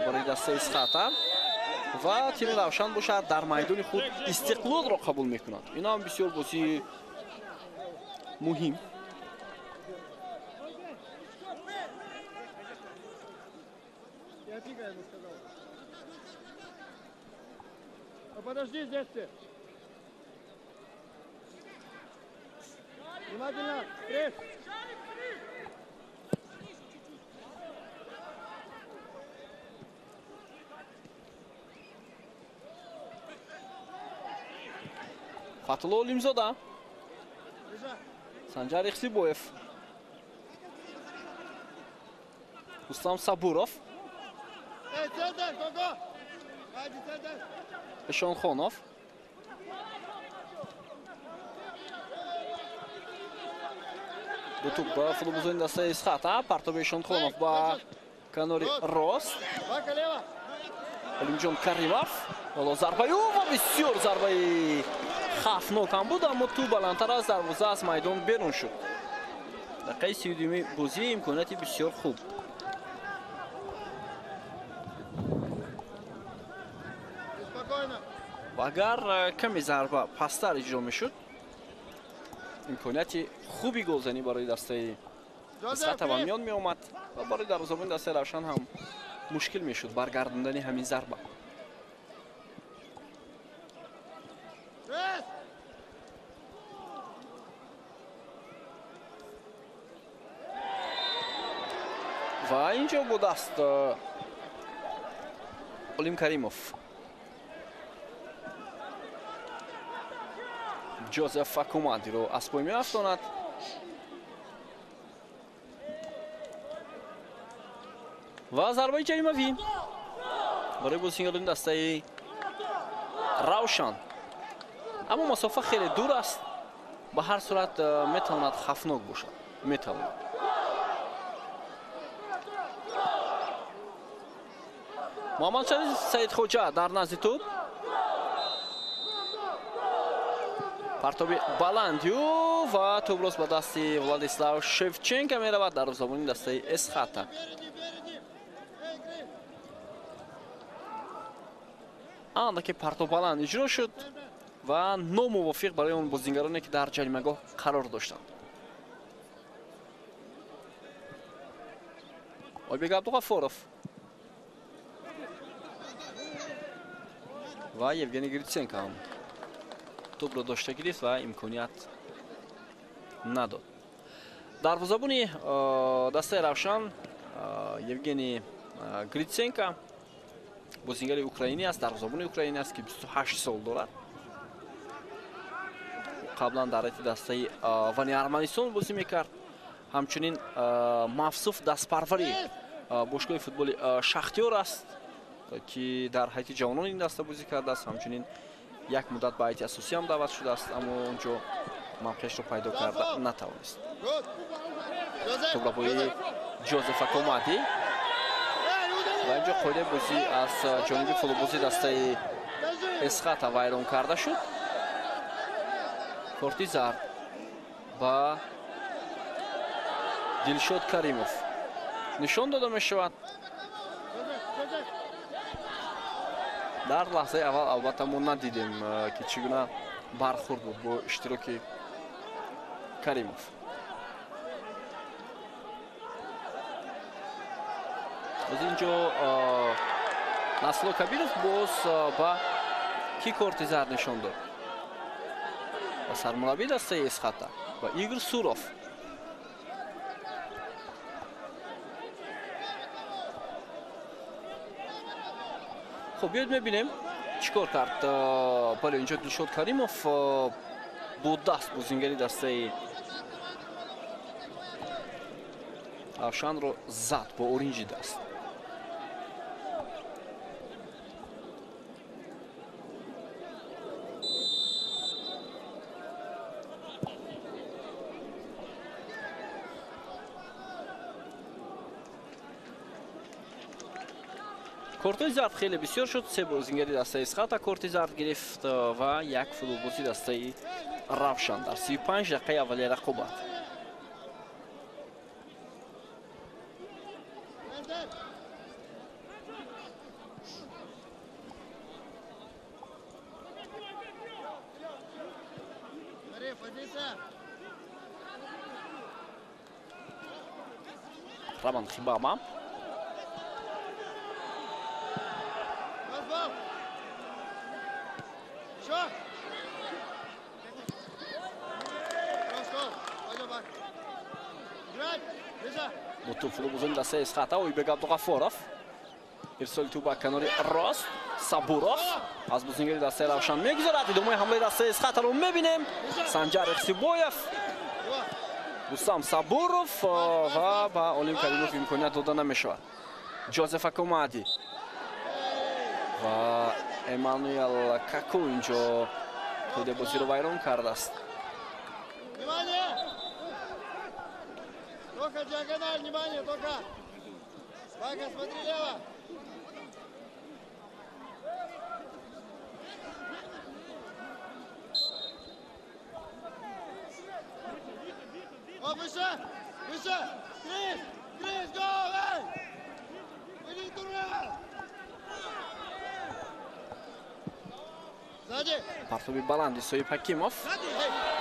барои дастаи Эсхата ва тими Равшан бошад дар майдони худ истиқлолро қабул мекунад. ино ҳам бисёр бозии муҳим. Подожди здесь ты. Внимательно. Пресс. Фатулло Олимзода Санҷар Ихсибоев Рустам Сабуров Эшонхонов ду туп ба футболбозони дастаи Исхата. Партоби Шонхонов ба канори рост. Олимҷон Каримов. Ҳоло зарбаи ва бисёр зарбаи хавфнок ҳам буд, аммо ту баландтар аз дарвоза аз майдон берун шуд. Дақиқаи 32-ми бозӣ имконияти бисёр хуб. агар каме зарба пастар иҷро мешуд, имконияти хуби голзанӣ барои дастаи Исхата ба миён меомад ва барои дарвозабони дастаи Равшан ҳам мушкил мешуд баргардондани ҳамин зарба. ва инҷо будааст Олим Каримов. Ҷозеф Факумадиро аз пой меафтонад. ва зарбаи ҷаримавӣ барои бозигарони дастаи Равшан. аммо масофа хеле дур аст. ба ҳар сурат метавонад хавфнок бошад. Метавонад. Муҳаммадшариф Саидхоҷа дар назди тӯб. партоби баландию ва тӯброз ба дасти Владислав Шевченко меравад. дарвозабони дастаи Исхата. андаке партоб баланд иҷро шуд ва номувофиқ барои он бозингароне ки дар ҷаримагоҳ қарор доштанд. Ойбек Абдуғафоров ва Евгений Гриценко ҳам тӯбро дошта гирифт ва имконият надод. дарвозабони дастаи Равшан Евгений Гриценко бозингари украинӣ аст. дарвозабони украинӣ аст ки 28 сол дорад. қаблан дар айти дастаи Вани Арманистон бозӣ мекард. ҳамчунин Мавсуф дастпарвари бошгоҳи футболи Шахтёр аст ки дар ҳайти ҷавонон ин даста бозӣ кардааст. ҳамчунин як муддат ба ҳайти асосӣ ҳам даъват шудааст, аммо онҷо мавқеашро пайдо карда натавонист. тӯбрабои Ҷозеф Акомади ва инҷо қоидаи бозӣ аз ҷониби футболбози дастаи Исхата вайрон карда шуд. корти зард ба Дилшод Каримов нишон дода мешавад. дар лаҳзаи аввал албатта мо надидем ки чӣ гуна бархурд буд бо иштироки Каримов. аз инҷо Насло Кабиров боз ба ки корти зард нишон дод. ба сармураббии дастаи Исхата ба Игор Суров. خب بیاید ببینیم چیکار کرد. بله اینجا دلشاد کریموف با دست بازیگری دسته Равшан رو زد با اورنجی دست. کورتی زرد خیلی بسیار شد. سه بازیگری دسته اسخاتا کورتی زرد گرفت و یک فوتبالبازی دسته Равшан در 35 دقیقه اولیه رقابت. Роман Хибама. Буту футболбозони дастаи Исхата Ойбек Абдуғафоров. ирсоли тӯб ба канори рост. Сабуров аз бозигари дастаи Равшан мегузарад. идомаи ҳамлаи дастаи Исхатаро мебинем. Санҷар Ихсибоев, Рустам Сабуров ва ба Олим Каримов имконият дода намешавад. Ҷозеф Акомади ва Эммануэл Каку инҷо қоидаи бозиро вайрон кардааст. Только диагональ, внимание, только. Вага, смотри лево. О, выше! Выше! Крис! Крис, гол! Эй! Иди туда! Сзади! партоби баланди Соиб Ҳакимов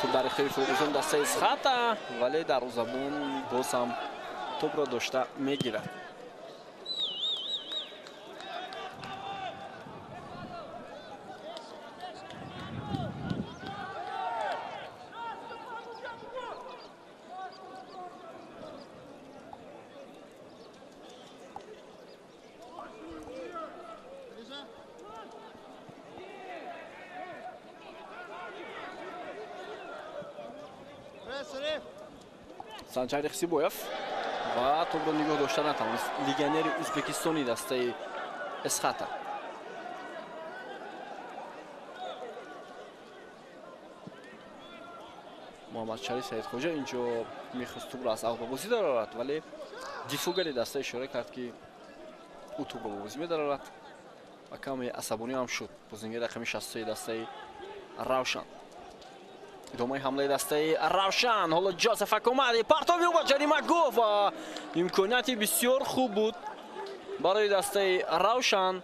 тӯб дар ихтиёри фурӯзон дастаи Схата, вале дарвозабон боз ҳам тӯбро дошта мегирад. Санҷар Ихсибоев ва тӯбро нигоҳ дошта натавонист легионери Ӯзбекистони дастаи Эсхата. Муҳаммадшариф Саидхоҷа инҷо мехост тӯбро аз аввал бозӣ дарорад, вале дифӯгари даста ишора кард, ки ӯ тӯбро ба бозӣ медарорад ва каме асабонӣ ҳам шуд. Бозингери рақами 63 дастаи Равшан. идомаи ҳамлаи дастаи Равшан. ҳоло Ҷозеф Акомади партоби ӯ ба ҷарима гӯфт ва имконияти бисёр хуб буд барои дастаи Равшан.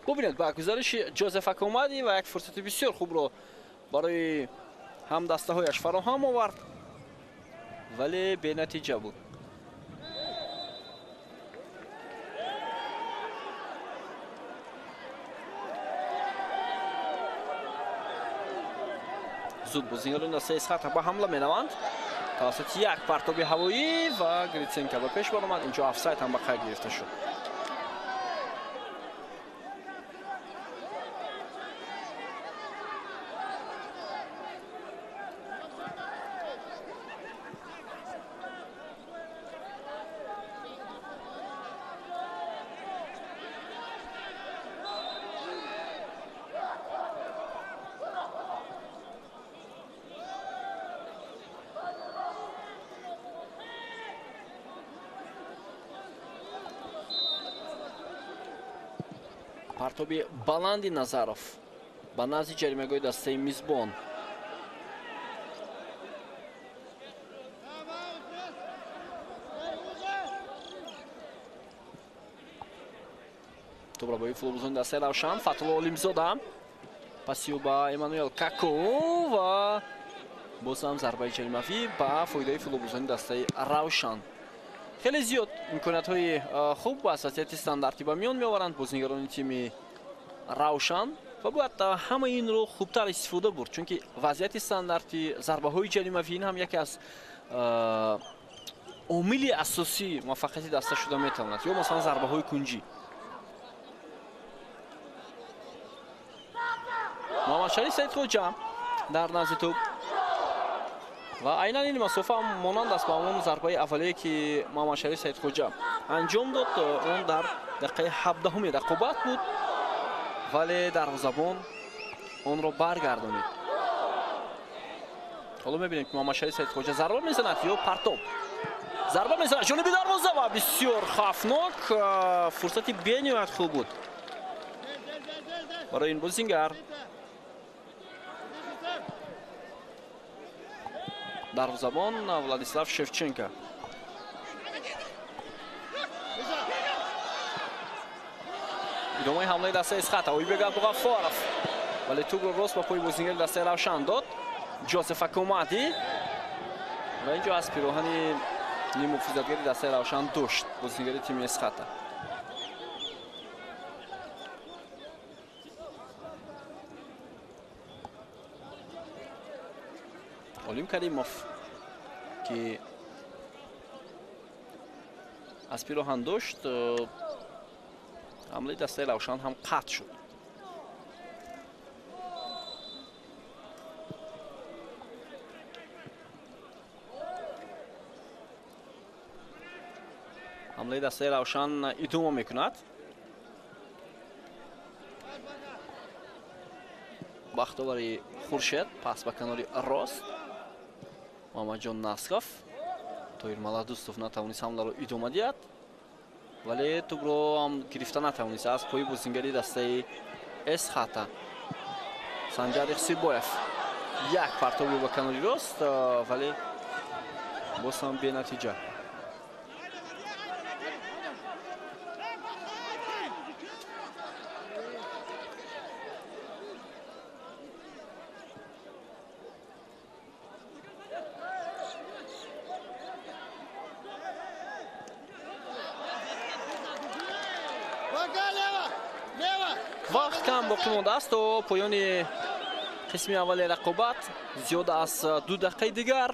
бубинед ба гузариши Ҷозеф Акомади ва як фурсати бисёр хубро барои ҳамдастаҳояш фароҳам овард, вале бенатиҷа буд. зуд бозингарони дастаи Эсхата ба ҳамла менаванд тавассути як партоби ҳавоӣ ва Гритсенко ба пеш баромад. инҷо офсайд ҳам ба қайд гирифта шуд. партоби баланди Назаров ба назди ҷаримагоҳи дастаи мизбон. тӯбро ба фулобузони дастаи Равшан. Фатулло Олимзода пасиё ба Эммануэл Како ва боз ҳам зарбаи ҷаримавӣ ба фоидаи фулобузони дастаи Равшан. хеле зиёд имкониятҳои хуб ва аз вазъияти стандартӣ ба миён меоваранд бозингарони тими Равшан ва бояд ҳама инро хубтар истифода бурд, чунки вазъияти стандартӣ, зарбаҳои ҷаримавӣ ин ҳам яке аз омили асосии муваффақияти даста шуда метавонад, ё масалан зарбаҳои кунҷӣ. Муҳаммадшариф Саидхоҷа дар назди тӯб ва айнан ин масофа монанд аст ба ҳамон зарбаи аввалие ки Муҳаммадшариф Саидхоҷа анҷом дод. он дар дақиқаи 17 рақобат буд, вале дарвозабон онро баргардонид. ҳоло мебинем ки Муҳаммадшариф Саидхоҷа зарба мезанад ё партоб. зарба мезанад ҷониби дарвоза ва бисёр хавфнок. фурсати бениҳоят хуб буд барои ин бозингар. дарвозабон Владислав Шевченко. идомаи ҳамлаи дастаи Эсхата. Ойбек Абдуғаффоров вале тӯбро рост ба пои бозингари дастаи Равшан дод. Ҷозеф Акомади ва инҷо аз пироҳани нимуҳофизатгари дастаи Равшан дошт бозингари тими Эсхата. Олим Каримов ки аз пироҳан дошт, ҳамлаи дастаи Равшан ҳам қатъ шуд. ҳамлаи дастаи равшан идома мекунад. бахтовари хуршед пас ба канори рост. муҳаммадҷон насков. тоир маладустов натавонист ҳамларо идома диҳад, вале тӯбро ҳам гирифта натавонист аз пои бозингари дастаи эсхата. санҷар ихсибоев як партоби ба канори рост, вале боз ҳам бенатиҷа. вақт кам боқӣ мондааст то поёни қисми аввали рақобат. зиёд аз 2 дақиқаи дигар.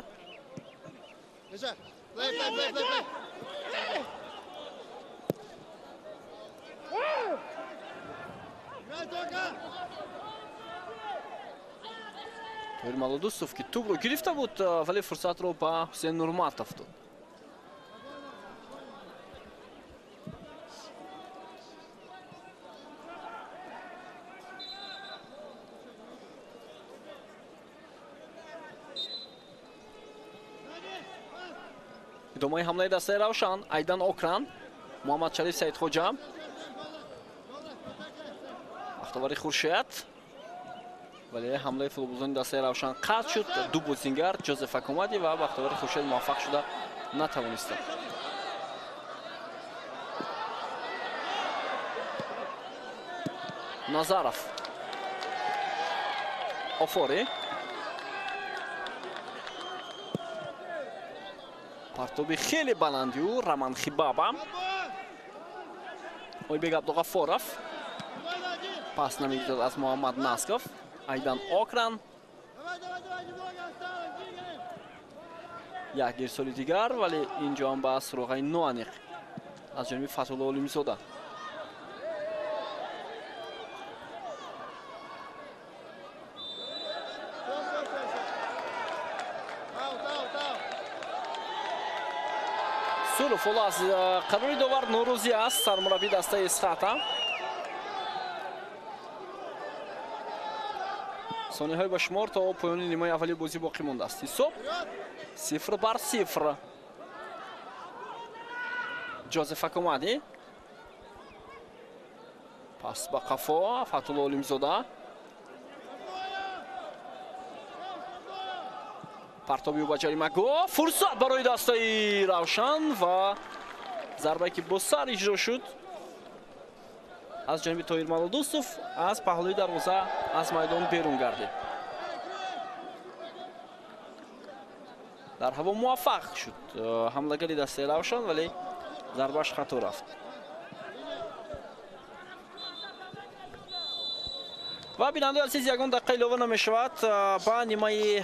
тоир маладустов ки тӯбро гирифта буд, вале фурсатро ба ҳусейн нурматов дод. идомаи ҳамлаи дастаи равшан. айдан окран, муҳаммад шариф саидхоҷа, бахтовари хуршед, вале ҳамлаи футболбозони дастаи равшан қатъ шуд. ду бозингар ҷозеф акомади ва бахтовари хуршед муваффақ шуда натавонистанд. назаров, офори, партоби хеле баландию раман хибаба. ойбек абдуғаффоров пас намегирад аз муҳаммад насков. айдан окран, як гирсоли дигар, вале инҷо ҳам ба суроғаи ноаниқ аз ҷониби фатҳулло олимзода. суров ҳоло аз қарори довар норӯзӣ аст. сармураббии дастаи эсхата. сониҳаи ба шумор то поёни нимои аввали бозӣ боқӣ мондааст. ҳисоб 0-0. ҷозеф акомади пас ба қафо. фатҳулло олимзода, партоби ба ҷаримагоҳ. фурсат барои дастаи равшан ва зарбае ки бо сар иҷро шуд аз ҷониби тоир маладустов аз паҳлӯи дарвоза аз майдон берун гардид. дар ҳаво муваффақ шуд ҳамлагари дастаи равшан, вале зарбаш хато рафт. ва бинандаи азиз, ягон дақиқа илова намешавад ба нимаи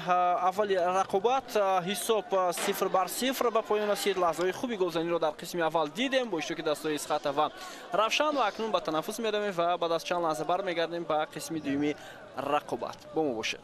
аввали рақобат. ҳисоб 0-0 ба поён расид. лаҳзаҳои хуби голзаниро дар қисми аввал дидем бо иштироки дастаи эсхата ва равшан. ва акнун ба танаффус меравем ва баъд аз чанд лаҳза бармегардем ба қисми дуюми рақобат. бо мо бошед.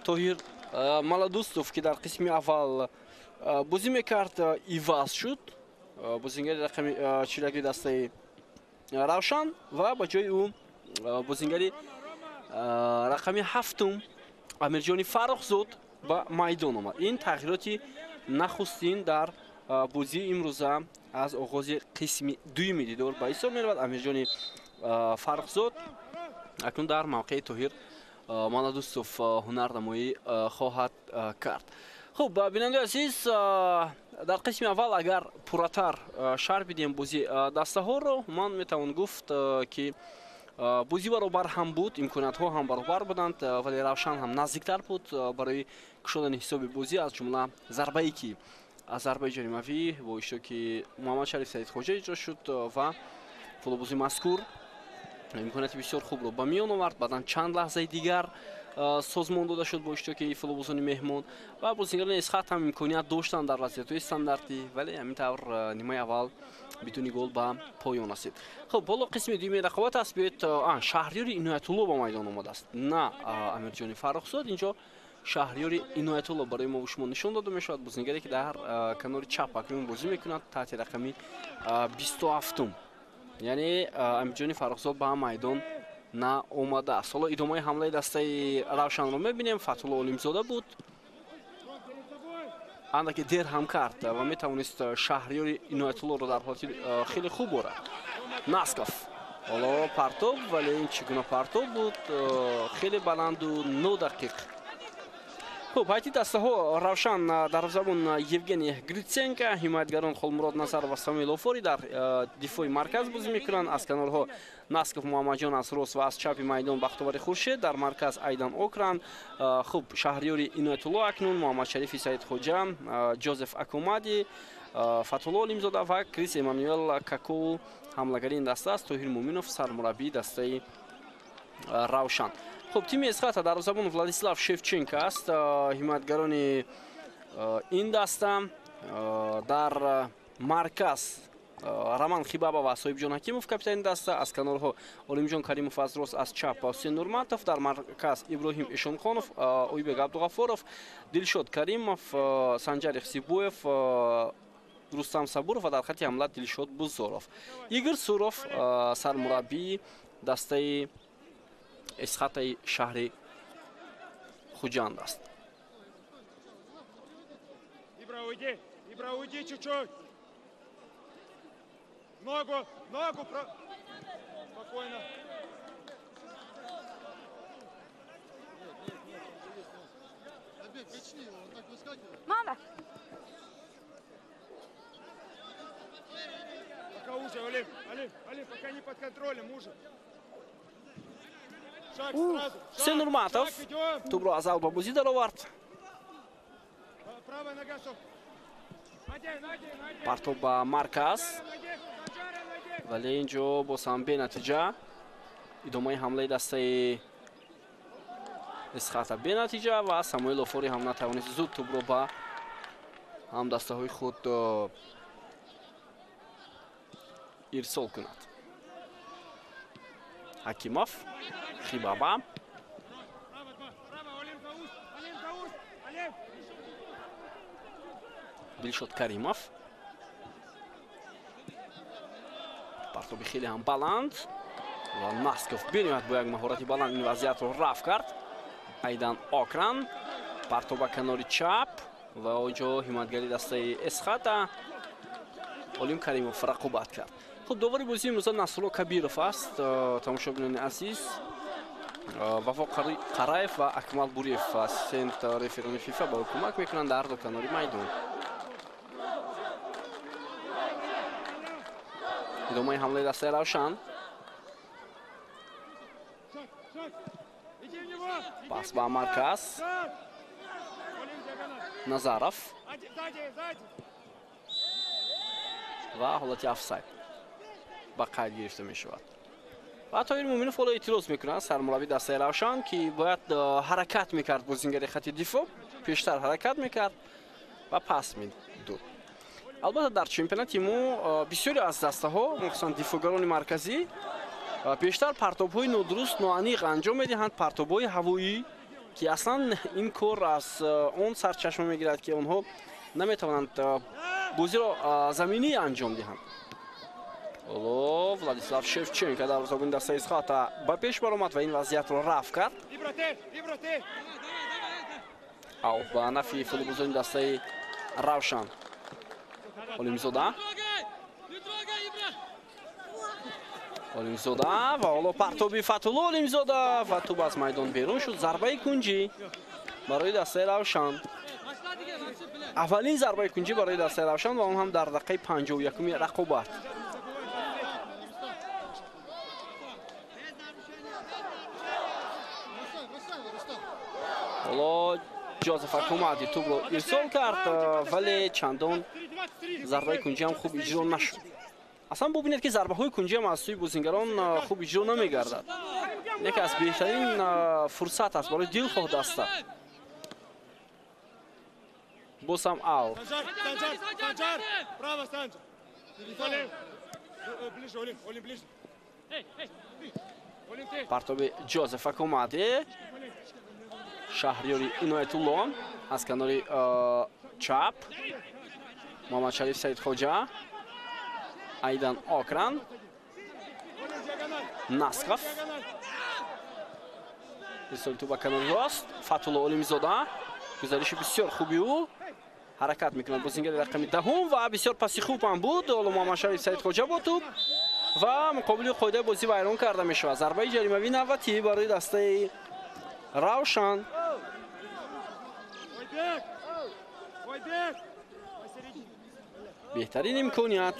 Тоҳир Маладустов, ки дар қисми аввал бозӣ мекард, иваз шуд. Бозингари рақами 40 дастаи Равшан ва ба ҷои ӯ бозингари рақами 7 Амирҷони Фаррухзод ба майдон омад. Ин тағйироти нахустин дар бозии имрӯза аз оғози қисми дуюми дидор ба ҳисоб меравад. Амирҷони Фаррухзод акнун дар мавқеи Тоҳир Маладустов ҳунарнамоӣ хоҳад кард. Хуб, бинандаи азиз, дар қисми аввал агар пурратар шарҳ бидем бозии дастаҳоро, ман метавон гуфт ки бозӣ баробар ҳам буд, имкониятҳо ҳам баробар буданд, вале Равшан ҳам наздиктар буд барои кушодани ҳисоби бозӣ, аз ҷумла зарбае ки аз зарбаи ҷаримавӣ бо иштироки Муҳаммад Шариф Саидхоҷа иҷро шуд ва футболбозии мазкур имконияти бисёр хубро ба миён овард. Баъдан чанд лаҳзаи дигар созмон дода шуд бо иштироки футболбозони меҳмон ва бозингарони Эсхат ҳам имконият доштанд дар вазъиятҳои стандартӣ, вале ҳамин тавр нимаи аввал бидуни гол ба поён расид. Хуб, ҳоло қисми дуюми рақобат аст. Биёед Шаҳрёри Иноятулло ба майдон омадааст, на Амирҷони Фаррухзод. инҷо Шаҳрёри Иноятулло барои мо шумо нишон дода мешавад. Бозингаре ки дар канори чап акнун бозӣ мекунад таҳти рақами 27. яъне Амирҷони Фаррухзод ба майдон на омадааст. ҳоло идомаи ҳамлаи дастаи Равшанро мебинем. Фатҳулло Олимзода буд, андаке дер ҳам кард ва метавонист Шаҳрёри Иноятуллоро дар ҳолати хеле хуб борад. Насков ҳоло партоб, вале ин чӣ гуна партоб буд, хеле баланду нодақиқ. Хуб, ҳайти дастаҳо Равшан дарвозабон Евгений Гритсенко, ҳимоятгарон Холмурод Назаров ва Самуил Офори дар дифои марказ бозӣ мекунанд. Аз канорҳо Насков Муҳаммаҷон аз рост ва аз чапи майдон Бахтовари Хуршед, дар марказ Айдан Окран. Хуб, Шаҳрёри Иноятулло акнун Муҳаммад Шарифи Саидхоҷа, Ҷозеф Акумади, Фатҳулло Олимзода ва Крис Эммануэл Какоу ҳамлагари ин даста аст. Тоҳир Муъминов сармураббии дастаи Равшан. Хуб, тими Эсхата дарвозабон Владислав Шевченко аст, ҳимоятгарони ин даста. Дар марказ Роман Хибабов ва Соҳибҷон Ҳакимов капитани даста, аз канорҳо Олимҷон Каримов аз рост, аз чап Ҳусейн Нурматов, дар марказ Иброҳим Эшонхонов, Оибек Абдуғафоров, Дилшод Каримов, Санҷар Ихсибоев, Рустам Сабуров ва дар хати ҳамла Дилшод Бузоров. Игор Суров сармураббии дастаи Эсхатаи шаҳри Хуҷанд аст. Ибра, уйди чуть-чуть. Ногу, спокойно. Мама. Пока уже, Олег, пока не под контролем, уже. Ҳусейн Нурматов тӯбро аз алба бозӣ даровард. Партоб ба марказ, вале инҷо боз ҳам бенатиҷа. Идомаи ҳамлаи дастаи Эсхата бенатиҷа ва Самуил Офори ҳам натавонист зуд тӯбро ба ҳам дастаҳои худ ирсол кунад. Ҳакимов, Хибаба, Дилшод Каримов. Партоби хеле ҳам баланд ва Насков бениҳоят бо як маҳорати баланд ин вазъиятро рафт кард. Айдан Окран, партоба канори чап ва оҷо ҳимоятгари дастаи Эсхата. Олим Каримов рақобат кард. Хуб, довари бозии имрӯза Насрулло Кабиров аст. Тамошобинони азиз, Вафо Қараев ва Акмал Буриев ассистент рефериони ФИФА ба ӯ кӯмак мекунанд дар ду канори майдон. идомаи ҳамлаи дастаи Равшан. Пас ба марказ Назаров ва ҳолати офсайд ба қайд гирифта мешавад. ва Тоҳир Муъминов ҳоло эътироз мекунад, сармураббии дастаи Равшан, ки бояд ҳаракат мекард, бозингари хати дифоъ пештар ҳаракат мекард ва пас медод. албатта дар чемпионати мо бисёре аз дастаҳо, махсусан дифоъгарони марказӣ, бештар партобҳои нодуруст, ноаниқ анҷом медиҳанд, партобҳои ҳавоӣ که اصلا این کار از اون سرچشمه میگیرد که اونها نمیتوانند بازی را زمینی انجام دهند. ولادیسلاو شفچنکو دروازه‌بان دسته اسخاتا به پیش برآمد و این وضعیت را رفع کرد. او به نفع فوتبال‌بازان دسته روشن. اولیمزاده و حالا پرتابی فتولو اولیمزاده و توپ از میدان بیرون شد. ضربه کنجی برای دسته روشن. اولین ضربه کنجی برای دسته روشن و اون هم در دقیقه 51 رقابت. حالا جوزف حکومتی توپ رو ارسال کرد ولی چندان ضربه کنجی هم خوب اجرا نشد. اصلا ببینید که ضربه های کنجی هم از سوی بازیگران خوب اجرا نمیگردد. یکی از بهترین فرصت است برای دلخواه دسته. باز هم اوت. پرتاب جوزف حکومتی شهریاری عنایت الله از کنار چپ محمد شریف سعید خوجا ایدان آکران نسخف ارسال توپ به کنار راست فتولا اولیمزاده گزارش بسیار خوبی او حرکت میکنند بازیگر رقم دهم و بسیار پاسی خوب هم بود. محمد شریف سعید خوجا با توپ و مقابل قاعده بازی ویران کرده میشود. ضربه جریمه‌ای 90 برای دسته روشن. بهترین امکانیت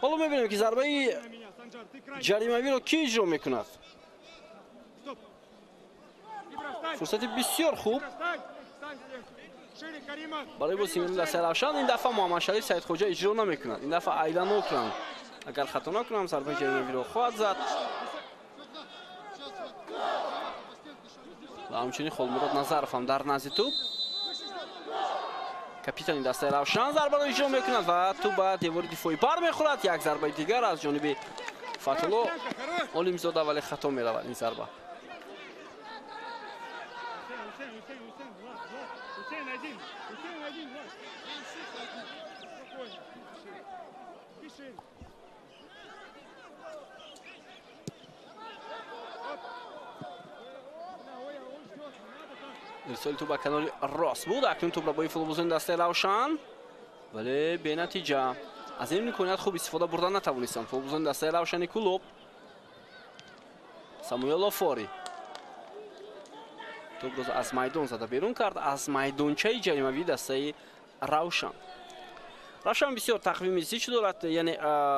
حالا میبینیم که ضربه جریمه‌ای رو کی اجرا میکند. فرصت بسیار خوب برای بازیکن دسته روشن. این دفعه محمد شریف سعید خوجا اجرا نمیکند. این دفعه ایدان اوکران اگر خطا نکنم ضربه جریمه‌ای رو خواهد زد و همچنین خالمراد نظرف هم در نزد توپ. کاپیتان دسته روشن ضربه را اجرا میکند و توپ به دیوار دفاعی بر میخورد. یک ضربه دیگر از جانب فتولا اولیمزاده ولی خطا میرود این ضربه. ارسال توپ به کنار راست بود. اکنون توپ را با فوتبال‌بازان دسته روشن ولی به نتیجه از این امکانیت خوب استفاده بردن نتوانستند فوتبال‌بازان دسته روشن کلوب. ساموئل آفاری توپ را از میدان زده بیرون کرد از میدانچه جریمه‌ای دسته روشن. روشن بسیار تقویم زیچ دارد، یعنی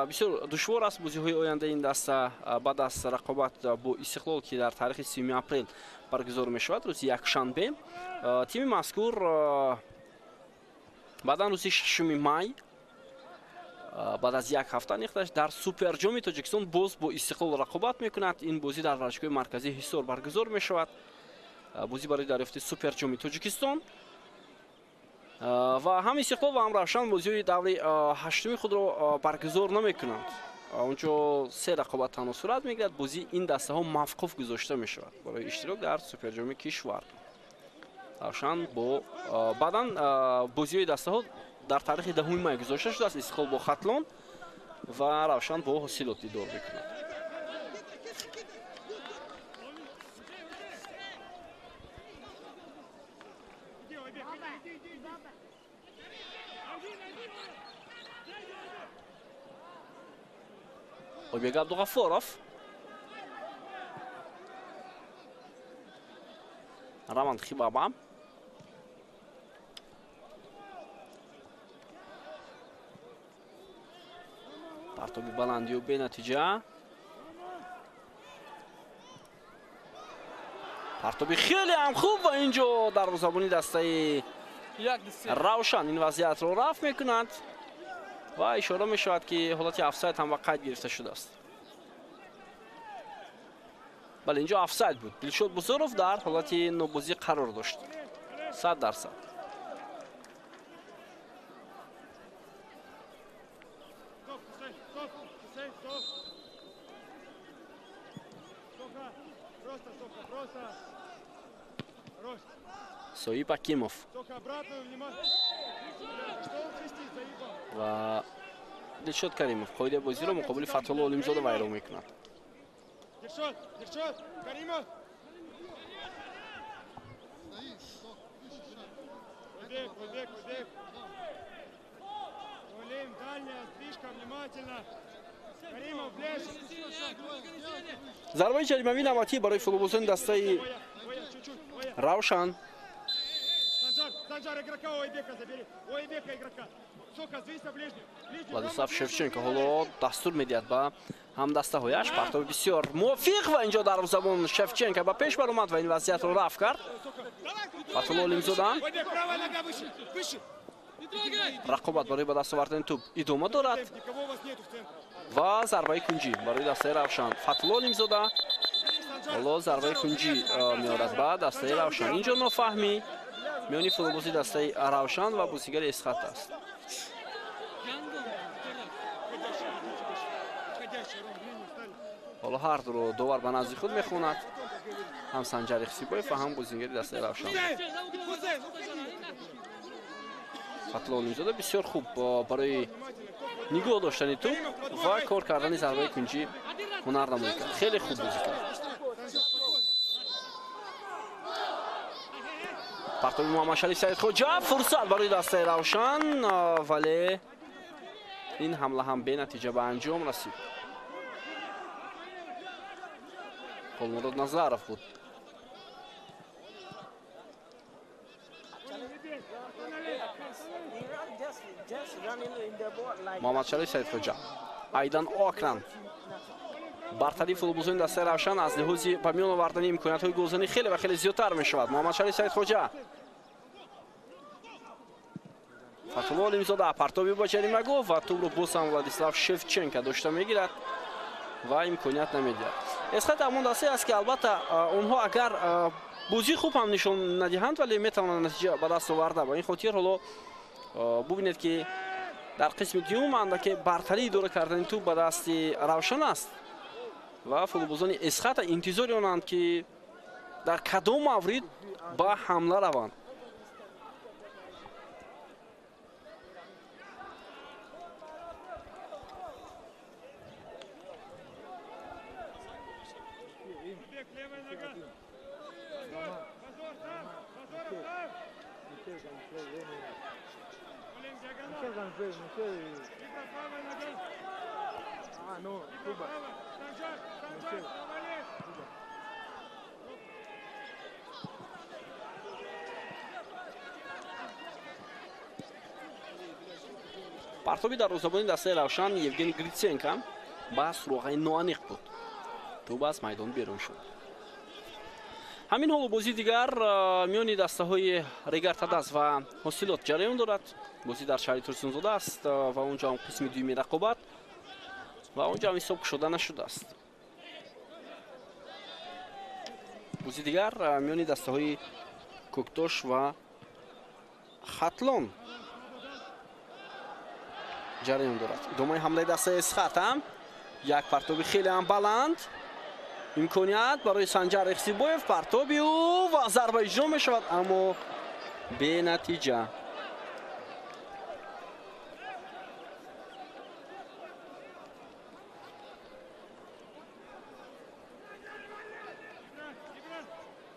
بسیار دشوار است بازی‌های آینده این دسته بعد از رقابت با استقلال که در تاریخ 30 اپریل برگزار می‌شود روز یکشنبه. تیم مذکور بعد روز 6 می بعد از یک هفته نیختش در سوپر جام تاجیکستان باز با استقلال رقابت می‌کند. این بازی در ورزشگاه مرکزی حصار برگزار می‌شود. بازی برای دریافت سوپر جام تاجیکستان و هم استقلال و هم روشن بازی دوره هشتمی خود را برگزار نمی‌کنند. اونجا سه رقابت تنها صورت می‌گیرد. بازی این دسته ها موقوف گذاشته می‌شود برای اشتراک در سوپر جام کشور. روشن با بعداً بازی دسته ها در تاریخ 10 می گذاشته شده است. استقلال با خطلان و روشن با حاصلاتی دور می‌کند. Oybiek Abdug'afforov Roman Xibaba Partobi balandi و به نتیجه پرتابی خیلی هم خوب و اینجا دروازه‌بانی دسته روشن این وضعیت رو رفع میکنند و اشاره میشود که حالت افساید هم قید گرفته شده است. بله اینجا آفساید بود. دلشاد بزرگوف در حالت نوبازی قرار داشت. 100%. Соиб Акимов و دلشاد каримов қоидаи бозиро муқобили Фатҳулло Олимзода вайрон мекунад. зарбаи ҷаримавии навбатӣ барои футболбозони дастаи Равшан. Владислав Шевченко ҳоло дастур медиҳад ба ҳамдастаҳояш. Партоби бисёр мувофиқ ва инҷо дарвозабон Шевченко ба пеш баромад ва ин вазъиятро рафъ кард. Фатҳулло Олимзода рақобат барои ба даст овардани тӯб идома дорад ва зарбаи кунҷӣ барои дастаи Равшан. Фатҳулло Олимзода ҳоло зарбаи кунҷӣ меорад ба дастаи Равшан. инҷо нофаҳмӣ миёни футболбози дастаи Равшан ва бозигари Эсхат аст. ҳоло ҳар дуро довар ба назди худ мехонад. ҳам Санҷар Ихсибоев ва ҳам бозигари дастаи Равшан. Фатҳулло Олимзода бисёр хуб барои нигоҳ доштани тӯб ва кор кардани зарбаи кунҷӣ ҳунар намоид кард. хеле хуб бозӣ кард. партоби Муҳаммадшариф Саидхоҷа фурсат барои дастаи Равшан вале ин ҳамла ҳам бенатиҷа ба анҷом расид. Холмурод Назаров буд. Муҳаммадшариф Саидхоҷа Айдан Окран бартарии футболбозони дастаи Равшан аз лиҳози ба миён овардани имкониятҳои голзанӣ хеле ва хеле зиёдтар мешавад. Муҳаммадшариф Саидхоҷа Фатҳулло Олимзода партоби ба ҷаримагоҳ ва тӯбро боз ҳам Владислав Шевченко дошта мегирад ва имконият намедиҳад. Эсхат ҳамон дастае аст ки албатта онҳо агар бозии хуб ҳам нишон надиҳанд вале метавонанд натиҷа ба даст оварда. Ба ин хотир ҳоло бубинед ки дар қисми дуюм андаке бартарии дора кардани тӯб ба дасти Равшан аст ва футболбозони Эсхата интизори онанд ки дар кадом маврид ба ҳамла раванд. партоби дарвозабони дастаи Равшан Евгений Гритсенко ба суроғаи ноаниқ буд. тӯб аз майдон берун шуд. ҳамин ҳолу бозии дигар миёни дастаҳои Регартадас ва ҳосилот ҷараён дорад. бозӣ дар шаҳри Турсунзода аст ва онҷо ҳам қисми дуюми рақобат ва онҷо ҳам ҳисоб кушода нашудааст. бозии дигар миёни дастаҳои Коктош ва Хатлон ҷараён дорад. идомаи ҳамлаи дастаи Эсхат ҳам як партоби хеле ҳам баланд. имконият барои Санҷар Ихсибоев партоби ӯ ва зарба иҷро мешавад аммо бенатиҷа.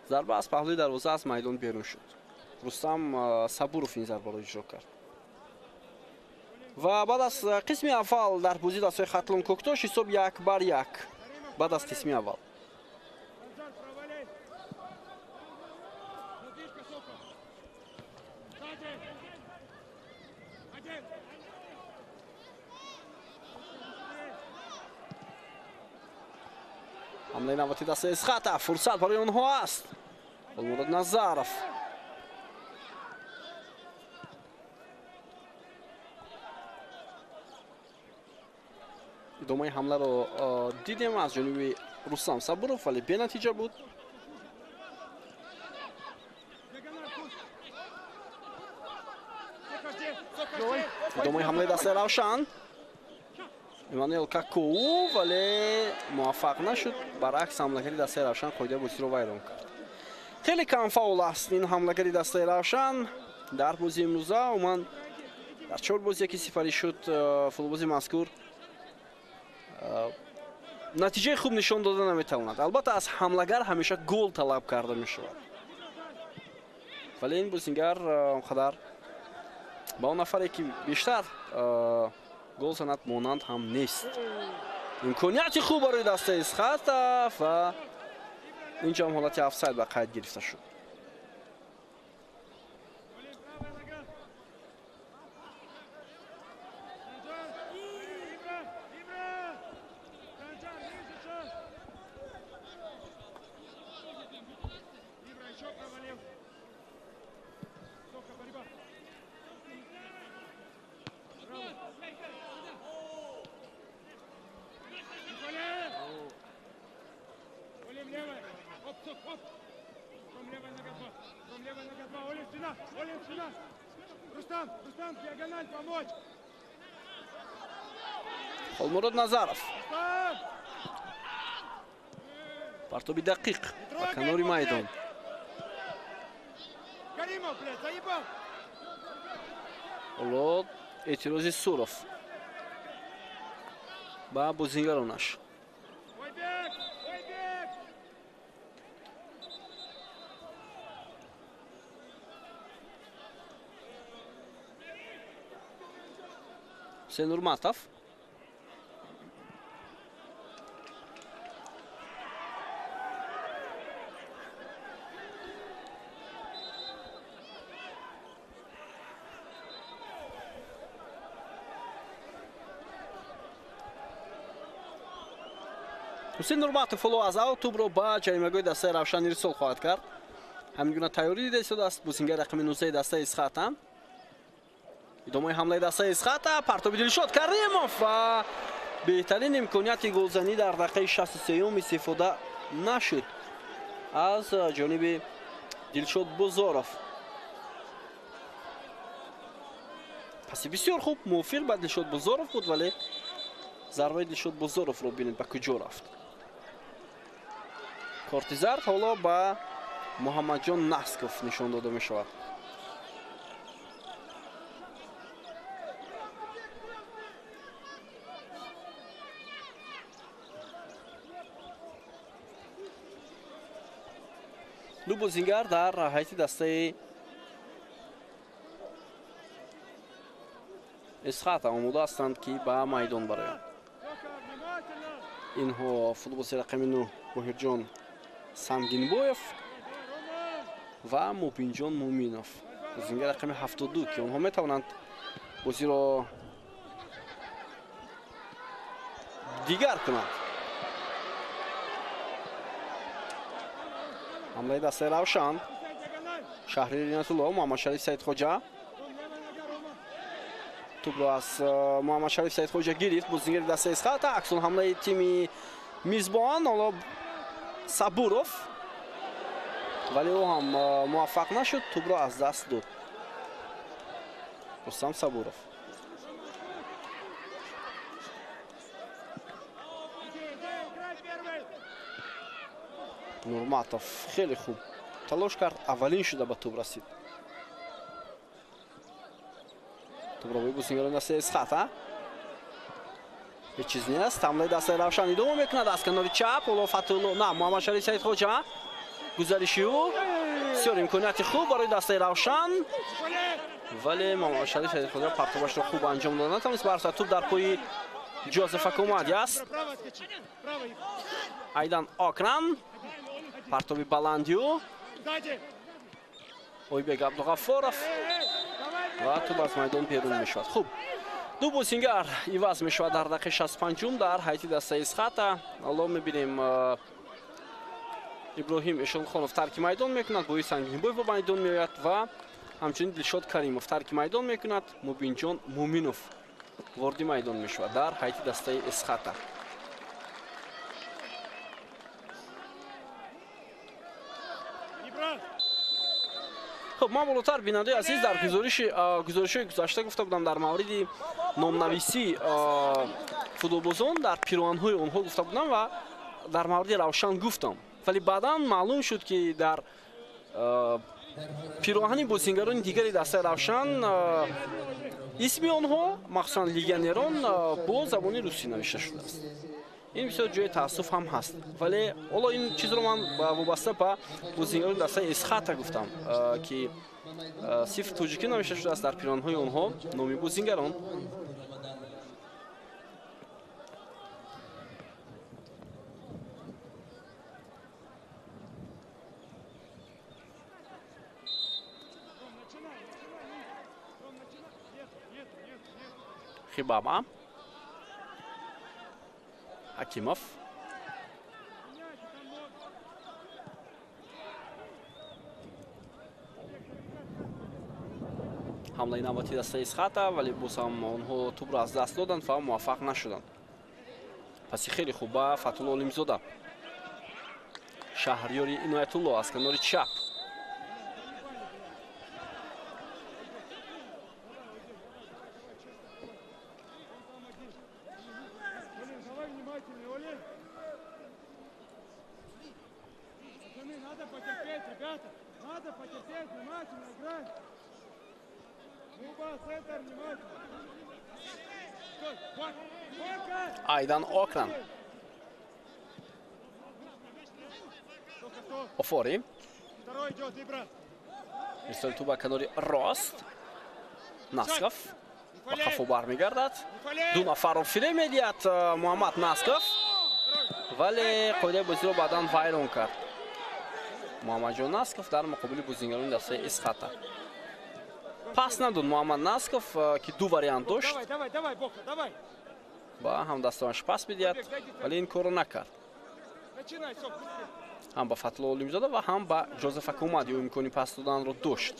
зарба аз паҳлӯи дарвоза аз майдон берун шуд. Рустам Сабуров ин зарбаро иҷро кард. ва баъд аз қисми аввал дар бозии дастаи Хатлон Коктош ҳисоб 1-1 баъд аз қисми аввал. ҳамлаи навбати дастаи Эсхата фурсат барои онҳо аст. Холмурод Назаров идомаи ҳамларо дидем аз ҷониби Рустам Сабуров, вале бенатиҷа буд. идомаи ҳамлаи дастаи Равшан. Эммануэл Какоу, вале муваффақ нашуд. Баръакс ҳамлагари дастаи Равшан қоидаи бозиро вайрон кард. хеле кам фаул аст ин ҳамлагари дастаи Равшан дар бозии имрӯза. умуман дар 4 бозие ки сифарӣ шуд футболбози мазкур натиҷаи хуб нишон дода наметавонад. албатта аз ҳамлагар ҳамеша гол талаб карда мешавад, вале ин бозингар онқадар ба он нафаре ки бештар гол занад монанд ҳам нест. имконияти хуб барои дастаи Исхатов ва инҷа ҳам ҳолати офсайд ба қайд гирифта шуд. Холмурод Назаров. Партоби дақиқ ба канори майдон. ҳоло эътирози Суров ба бозингаронаш. Ҳусейн Нурматов. ҳусейн Нурматов ҳоло аз аут тӯбро ба ҷаримагоҳи дастаи Равшан ирсол хоҳад кард. ҳамин гуна тайёрӣ дида истодааст бозингар рақами 19 дастаи Исхата. идомаи ҳамлаи дастаи Исхата, партоби Дилшод Каримов ва беҳтарин имконияти голзанӣ дар дақиқаи 63 истифода нашуд аз ҷониби Дилшод Бузоров. паси бисёр хуб мувофиқ ба Дилшод Бузоров буд, вале зарбаи Дилшод Бузоровро бинед ба куҷо рафт. корти зард ҳоло ба Муҳаммадҷон Насков нишон дода мешавад. ду бозингар дар ҳайати дастаи Исхата омода ҳастанд ки ба майдон бароянд. инҳо футболчиси рақами 9 Боҳирҷон Самгинбоев ва Мубинҷон Муминов. бозингар рақами 72 ки онҳо метавонанд бозиро дигар кунанд. ҳамлаи дастаи Равшан. Шаҳриёр Инатулло, Муҳаммадшариф Саидхоҷа. тӯбро аз Муҳаммадшариф Саидхоҷа гирифт. бозингери дастаи Исхата. аксон ҳамлаи тими мизбон ҳоло Сабуров, вале ӯ ҳам муваффақ нашуд. тӯбро аз даст дод Рустам Сабуров. Нурматов хеле хуб талош кард, аввалин шуда ба тӯб расид. тӯбро бо бозингарони дастаи Исхата. ҳеҷ чиз нест. ҳамлаи дастаи Равшан идома мекунад аз канори чап. ҳоло Фатулло на Муҳаммадшариф Саидхоҷа. гузариши ӯ бисёр имконияти хуб барои дастаи Равшан, вале Муҳаммадшариф Саидхоҷа партобашро хуб анҷом дода натавонист. барса тӯб дар пои Ҷозеф Акумади аст. Айдан Окран. партоби баландиу Ойбек Абдуғаффоров ва тӯб аз майдон берун мешавад. хуб ду бозингар иваз мешавад дар дақиқаи 65 дар ҳайати дастаи Исхата. ҳоло мебинем Иброҳим Эшонхонов тарки майдон мекунад, бои Сангинбоев ба майдон меояд ва ҳамчунин Дилшод Каримов тарки майдон мекунад. Мубинҷон Муминов ворди майдон мешавад дар ҳайати дастаи Исхата. خب من بالاتر بیننده عزیز در گزارش‌های گذشته گفته بودم در مورد نام‌نویسی فوتبالبازان در پیراهن‌های آنها گفته بودم و در مورد روشن گفتم، ولی بعدا معلوم شد که در پیراهن بازیگران دیگری دسته روشن اسم آنها مخصوصا لیگیونران با زبان روسی نوشته شده است. این بسیار جای تاسف هم هست، ولی حالا این چیز رو من وابسته به بازیگران دسته اسخاتا گفتم که صرف توجیکی نوشته شده است در پیراهن‌های آنها نام بازیگران. Хибама, Акимов, ҳамлаи навбати дастаи Исхата, вале боз ҳам онҳо тӯбро аз даст доданд ва муваффақ нашуданд. паси хеле хуб ба Фатулло Олимзода. Шаҳрёри Иноятулло аз канори чап. Айдан Окран. Офори. Мисол ту ба канори рост. Насков. Ба хафу бармегардад. Ду нафарро фире медиҳад Муҳаммад Насков. Вале қоидаи бозиро баъдан вайрон кард. Муҳаммаҷон Насков дар муқобили бозигарони дастаи Исхата. Пас надод Муҳаммад Насков ки ду вариант дошт. ба ҳамдастонаш пас бидиҳад, вале ин корро накард. ҳам ба Фатулло Олимзода ва ҳам ба Ҷозеф Акумади ӯ имкони пас доданро дошт.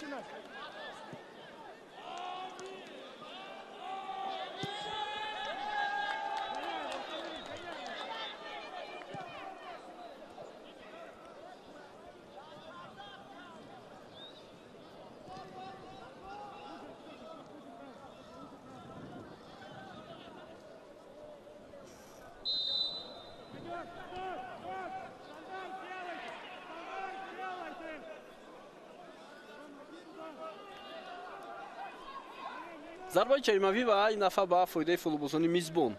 зарбаи ҷаримавӣ ва ин дафъа ба фоидаи футболбозони мизбон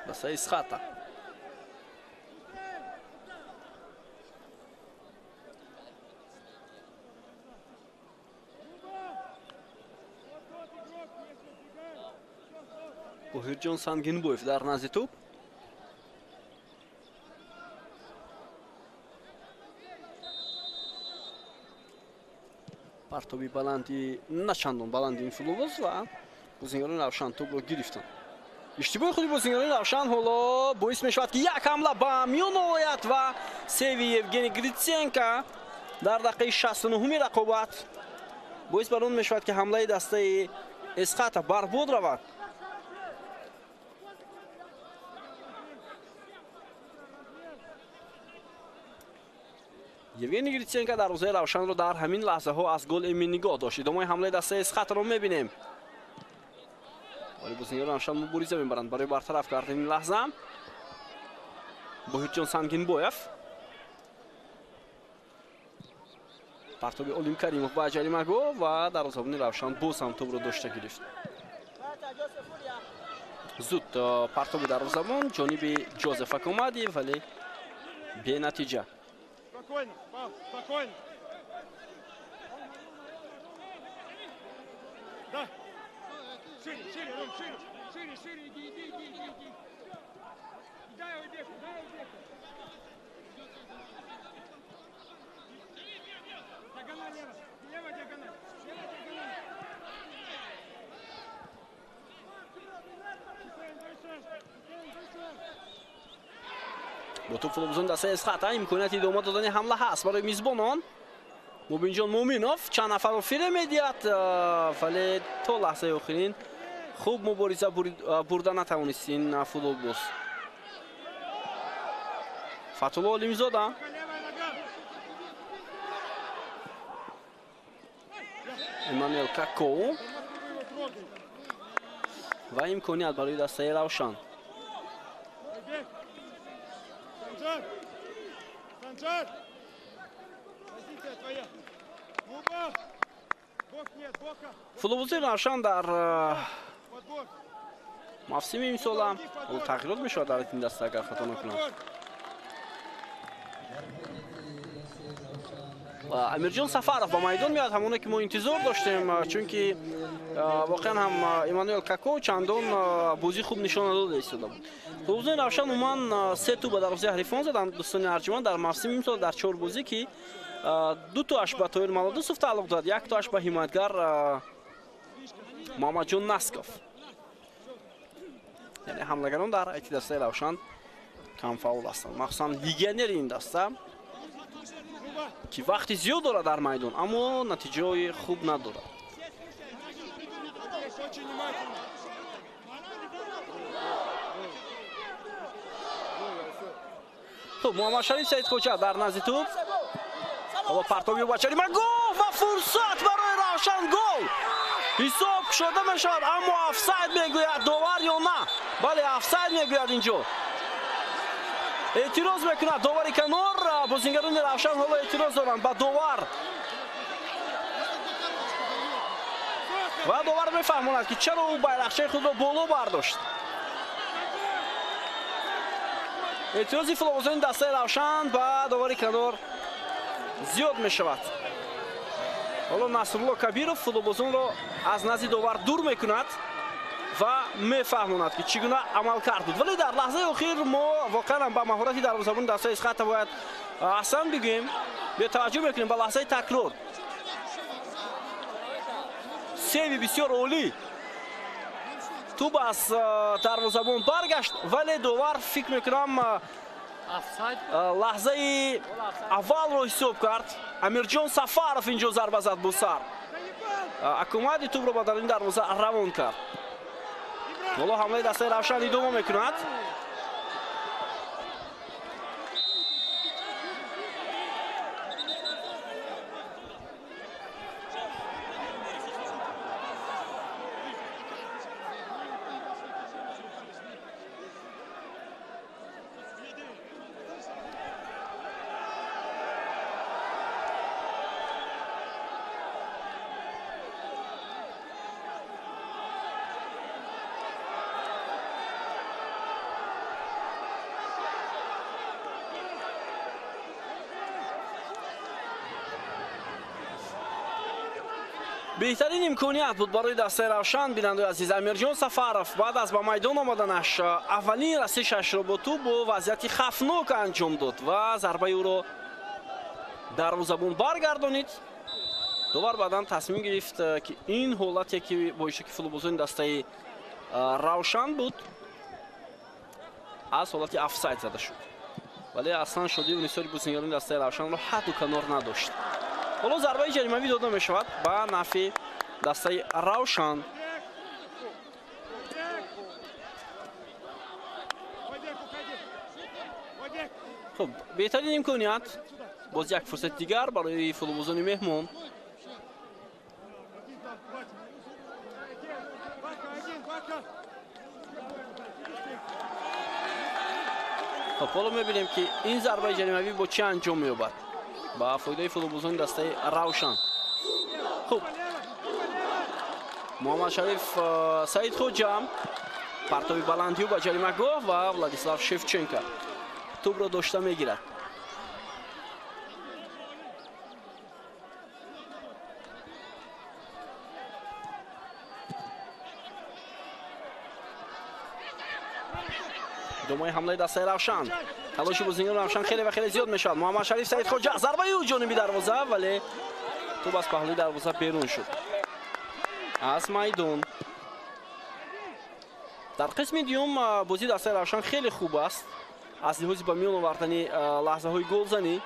дастаи Исхата. Боҳирҷон Сангинбоев дар назди тӯб. партоби баланди начандон баланди ин футболбоз ва бозигарони равшан тӯбро гирифтанд. иштибоҳи худи бозигарони равшан ҳоло боис мешавад ки як ҳамла ба миён ояд ва севи Евгений Гритсенко дар дақиқаи 69-уми рақобат боис бар он мешавад ки ҳамлаи дастаи Исхата барбод равад. Евгений Гритсенко дарвозаи равшанро дар ҳамин лаҳзаҳо аз гол эмин нигоҳ дошт. идомаи ҳамлаи дастаи Исхатаро мебинем. вале бозигарони равшан мубориза мебаранд барои бартараф кардани ин лаҳза. Боҳирҷон Сангинбоев. партоби Олим Каримов ба ҷаримагоҳ ва дарвозабони равшан боз ҳам тӯбро дошта гирифт. зуд партоби дарвозабон ҷониби Ҷозеф Акумади, вале бенатиҷа. Спокойно, Павел, спокойно. Да. Шире, шире, Ром, шире. Шире, шире, иди. Дай его деку. Диагональ лево. Лево диагональ. бо тӯб футболбозони дастаи Исхата имконияти идома додани ҳамла ҳаст барои мизбонон. Мубинҷон Муъминов чанд нафарро фире медиҳад, вале то лаҳзаи охирин хуб мубориза бурда натавонист ин футболбоз. Фатулло Олимзода. Эммануэл Какоу ва имконият барои дастаи Равшан. Санжар! Позиция твоя! Губа! Бок нет, бока! Футболбози Равшан дар Подбор! мавсими имсола тағйирот мешавад дар ин даста агар хато накунам. Амирҷон Сафаров ба майдон меояд, ҳамоне ки мо интизор доштем, чунки воқеан ҳам Эммануэл Какоу чандон бозии хуб нишон надода истода буд. Футболбозии Равшан умуман 3 ту ба дарвозаи ҳарифон заданд. дӯстони арҷуманд дар мавсими имсол дар 4 бозӣ ки 2 тоаш ба Тоҳир Малодусов тааллуқ дорад, 1 тоаш ба ҳимоятгар Муҳаммадҷон Насков. яъне ҳамлагарон дар айти дастаи Равшан камфаъол ҳастанд, махсусан легионери ин даста ки вақти зиёд дорад дар майдон, аммо натиҷаҳои хуб надорад. Очень внимательно! خب محمد شریف سعید خوجا در نزد توپ حالا پرتابی با چریمه گل و فرصت برای روشن گل حساب شده میشود، اما افساید میگوید داور یا نه؟ بله افساید میگوید اینجا. اعتراض میکند داوری کنار، بازیگران روشن حالا اعتراض دارند با داور و داور میفهماند که چرا او بیرقچه خود را بالا برداشت. اعتراضی فوتبالبازان دسته روشن با داوری کنار زیاد می شود. حالا نصرالله کبیرов فوتبالبازان را از نزد داور دور میکند و میفهماند که چگونه عمل کرد بود. ولی در لحظه اخیر ما واقعا با مهارت دروازه‌بان دسته اسقاط باید احسان بگیم، به توجه میکنیم با لحظه تکرار. سیوی بسیار عالی. توپ از دروازه‌بان برگشت ولی داور فکر میکنم لحظه اول رو حساب کرد. امیرجان سفارов اینجا ضربه زد با سر. اکومادی توپ رو با در این دروازه روان کرد. حالا حمله دسته روشن ادامه میکند. بهترین امکانیت بود برای دسته روشن. بیننده عزیز امیرجان سفارов بعد از با میدان آمدنش اولین رسیدش را با توپ با وضعیتی خفناک انجام داد و ضربه او را دروازه‌بان برگردانید. داور بعداً تصمیم گرفت که این حالتی که با شکل فوتبالبازان دسته روشن بود از حالتی افساید زده شد، ولی اصلا شدی و نسیاری بازیگران دسته روشن را حد و کنار نداشت. حالا ضربه جریمه‌ای داده می شود با نفع دسته روشن. خب بهترین امکانیت باز یک فرصت دیگر برای فوتبالبازان مهمان. خب حالا می‌بینیم که این ضربه جریمه‌ای با چه انجام می‌یابد با فایده فوتبالبازان دسته روشن. خوب محمد شریف سعید خوجا پرتابی بلندی با جریمه‌گاه و ولادیسلاو شفچنکو توپ را داشته میگیرد. دومای حمله دسته روشن، تلاش بازیکن روشن خیلی و خیلی زیاد میشد. محمد شریف سعید خوجا ضربه او جانبی دروازه ولی توپ از پهلوی دروازه بیرون شد از میدان. در قسم دوم بازی دسته روشن خیلی خوب است از لحاظ به میان آوردن لحظه های گلزنی.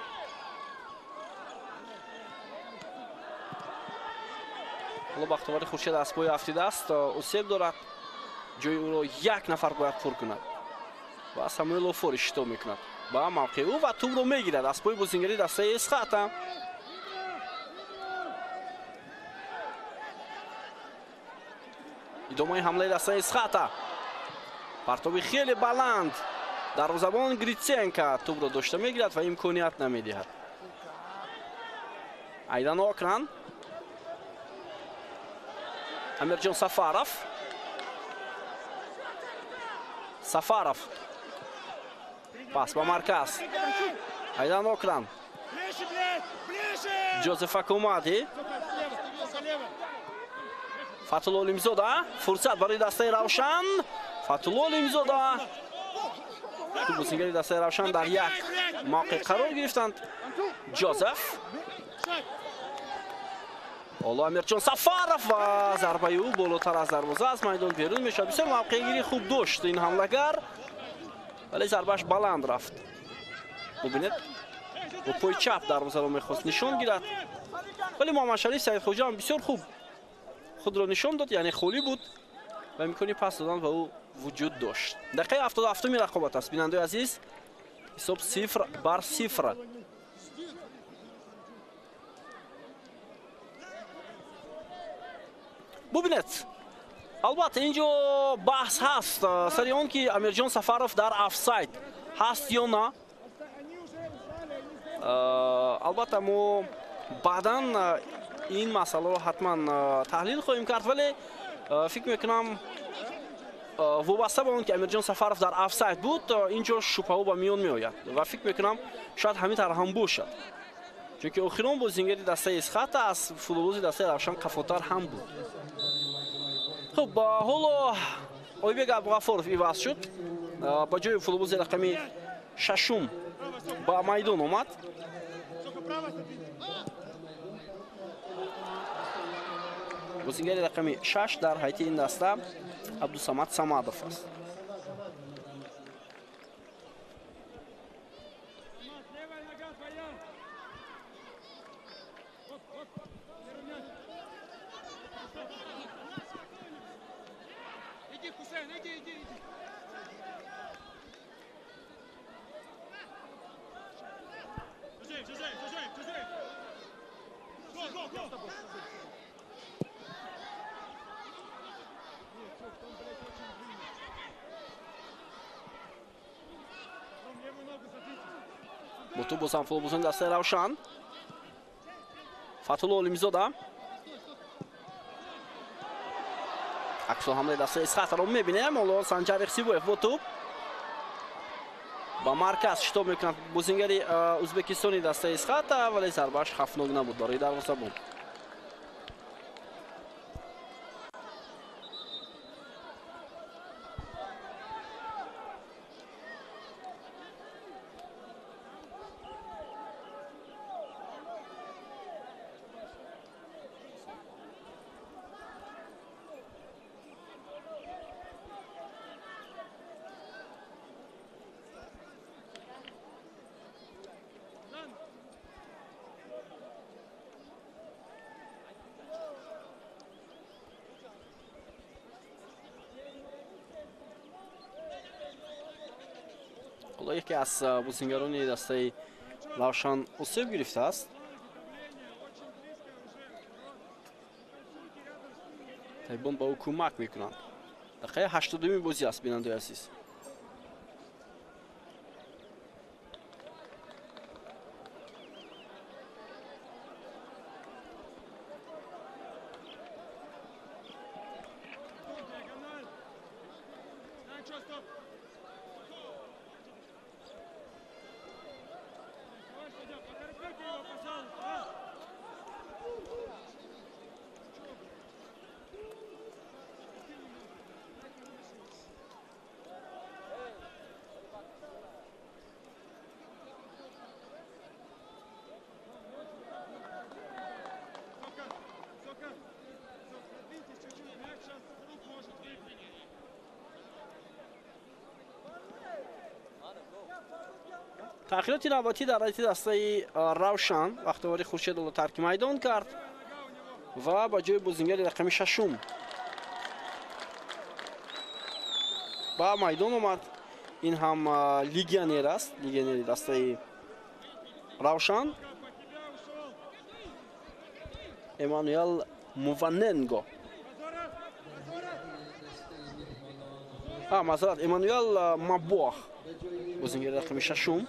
حالا بختیوری خورشید از پای افتیده است، اسیب دارد، جای او را یک نفر باید پر کند و ساموئل اوفور اشتباه میکند با موقع او و توپ رو میگیرد از پای بازیگری دسته اسقاط. идомаи ҳамлаи дастаи Схата. партоби хеле баланд. дарвозабон Гритсенко тӯбро дошта мегирад ва имконият намедиҳад. Айдан Окран. Амирҷон Сафаров. Сафаров. Пас ба марказ. Айдан Окран. Ҷозеф Акумади. Фатулло Олимзода. Фурсат барои дастаи Равшан. Фатулло Олимзода. бозингари дастаи Равшан дар як мавқеъ қарор гирифтанд. Ҷозеф. ҳоло Амирҷон Сафаров ва зарбаи ӯ болотар аз дарвоза аз майдон берун мешавад. бисёр мавқеъгирӣ хуб дошт ин ҳамлагар, вале зарбааш баланд рафт. бубинед, бо пои чап дарвозаро мехост нишон гирад, вале Муҳаммадшариф Саидхоҷа ҳам бисёр хуб худро нишон дод, яъне холӣ буд ва имкони пас додан ба ӯ вуҷуд дошт. дақиқаи 77-уми рақобат аст. бинандаи азиз, ҳисоб 0-0. бубинед, албатта инҷо баҳс ҳаст сари он ки Амирҷон Сафаров дар офсайд ҳаст ё на. албатта мо баъдан ин масъаларо ҳатман таҳлил хоҳем кард, вале фикр мекунам вобаста ба он ки Амирҷон Сафаров дар офсайд буд, инҷо шубҳаҳо ба миён меояд ва фикр мекунам шояд ҳамин тавр ҳам бошад, чунки охирон бозингари дастаи Схата аз футболбози дастаи Равшан қафотар ҳам буд. хуб, ҳоло Ойбек Абуғафоров иваз шуд, ба ҷои футболбози рақами 6 ба майдон омад. бозингари рақами 6 дар ҳайати ин даста Абдусамад Самадов аст. бо ту бозам футболбозони дастаи Равшан. Фатулло Олимзода. аксулҳамлаи дастаи Схатаро мебинем. ҳоло Санҷар Ихсибоев бо ту ба марказ шитоб мекунад бозингари ӯзбекистони дастаи Схата, вале зарбааш хавфнок набуд барои дарвозабон. яке аз бозингарони дастаи Равшан осеб гирифтааст. тайбон ба ӯ кӯмак мекунанд. дақиқаи 80-уми бозӣ аст. бинандаи азиз, تغییراتی نوبتی در حیاتی دسته روشن وقتی خورشید رو ترک میدان کرد و با جای بازیگر رقم 6 با میدان اومد. این هم لیگیانر است، لیگیانر دسته روشن، امانوئل مووننگو. معذرت ایمانوئل مابوخ بازیگر رقم ششم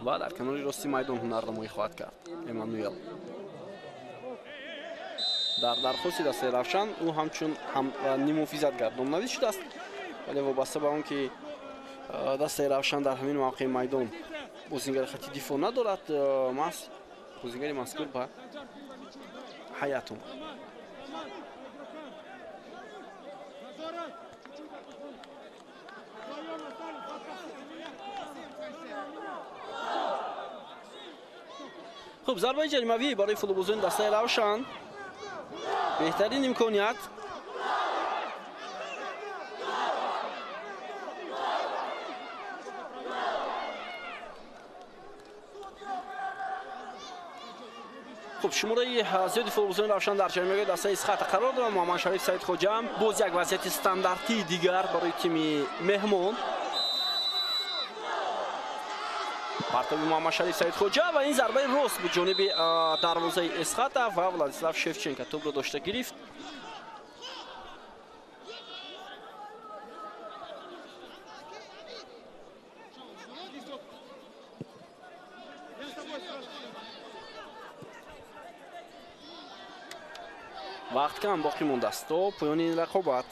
و در کنار راستی میدان هنرنمایی خواهد کرد. ایمانوئل در درخواست دسته روشن او همچون نیموفیزت گردانده شده است، ولی وابسته به آن که دسته روشن در همین موقع میدان بازیگر خط دفاع ندارد، بازیگر مذکور به حیات اومد. خب ضربه جریمه‌ای برای فوتبالبازان دسته روشن. بهترین امکانیت خب شماره زیادی فوتبالبازان روشن در جریمه دسته اسخط قرار دارند. محمد شریف سعید خوجا باز یک وضعیت استانداردی دیگر برای تیم مهمان. پرتاب محمد شریف سعید خوجا و این ضربه راست به جانب دروازه اسخط و ولادیسلاو شفچنکو توپ را داشته گرفت. وقت کم باقی مونده است تا پایان این رقابت.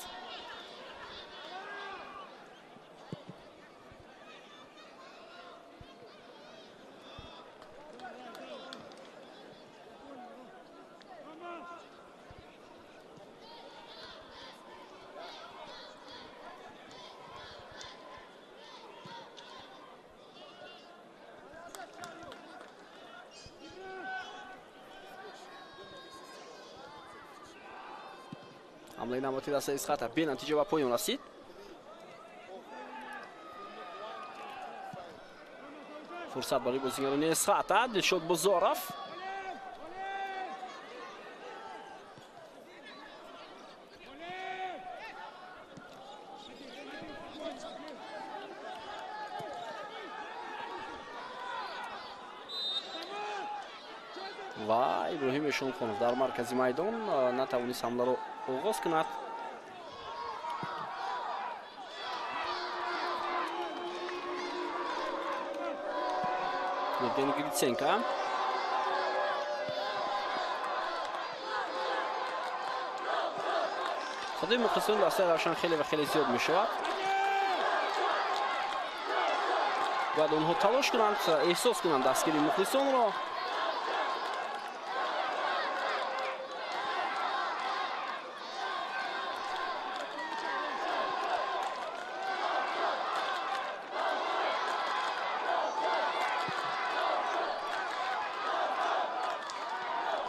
حمله نماتی دسته اسخط به نتیجه به پایان رسید. فرصت برای بازیگران اسخط، دلشاد بازارف و ابراهیم شونخونов در مرکز میدان نتوانست حمله را آغاز کند. یوگنی گریتسنکو صدای مخلصان دسته روشن خیلی و خیلی زیاد می شود. باید آنها تلاش کنند احساس کنند دستگیری مخلصان را.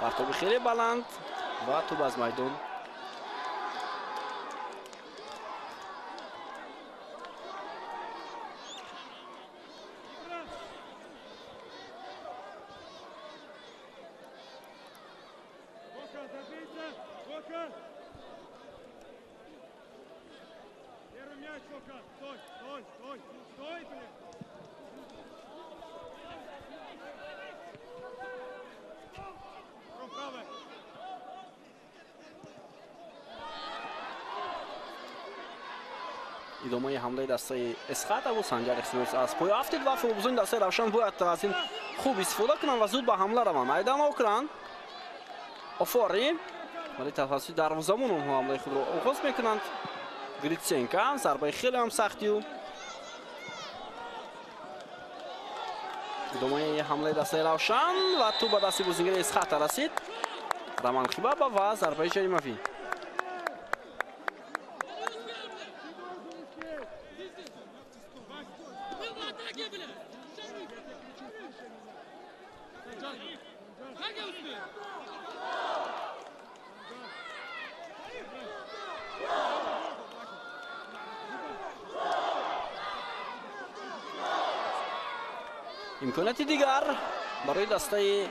پرتاب خیلی بلند و توپ از میدان. ادامه حمله دسته اسخط و سنجر اختیارات از پای افتید و فوتبالبازان دسته روشن باید از این خوب استفاده کنند و زود به حمله روند. ادامه کنند آفرین ولی توسط دروازه‌بان اونها حمله خود را آغاز میکنند. گریتسنکو ضربه خیلی هم سختی و ادامه حمله دسته روشن و تو به دست بازیگر اسخط رسید. رمان خیبابا و ضربه جریمه‌ای. امکانات دیگر برای دسته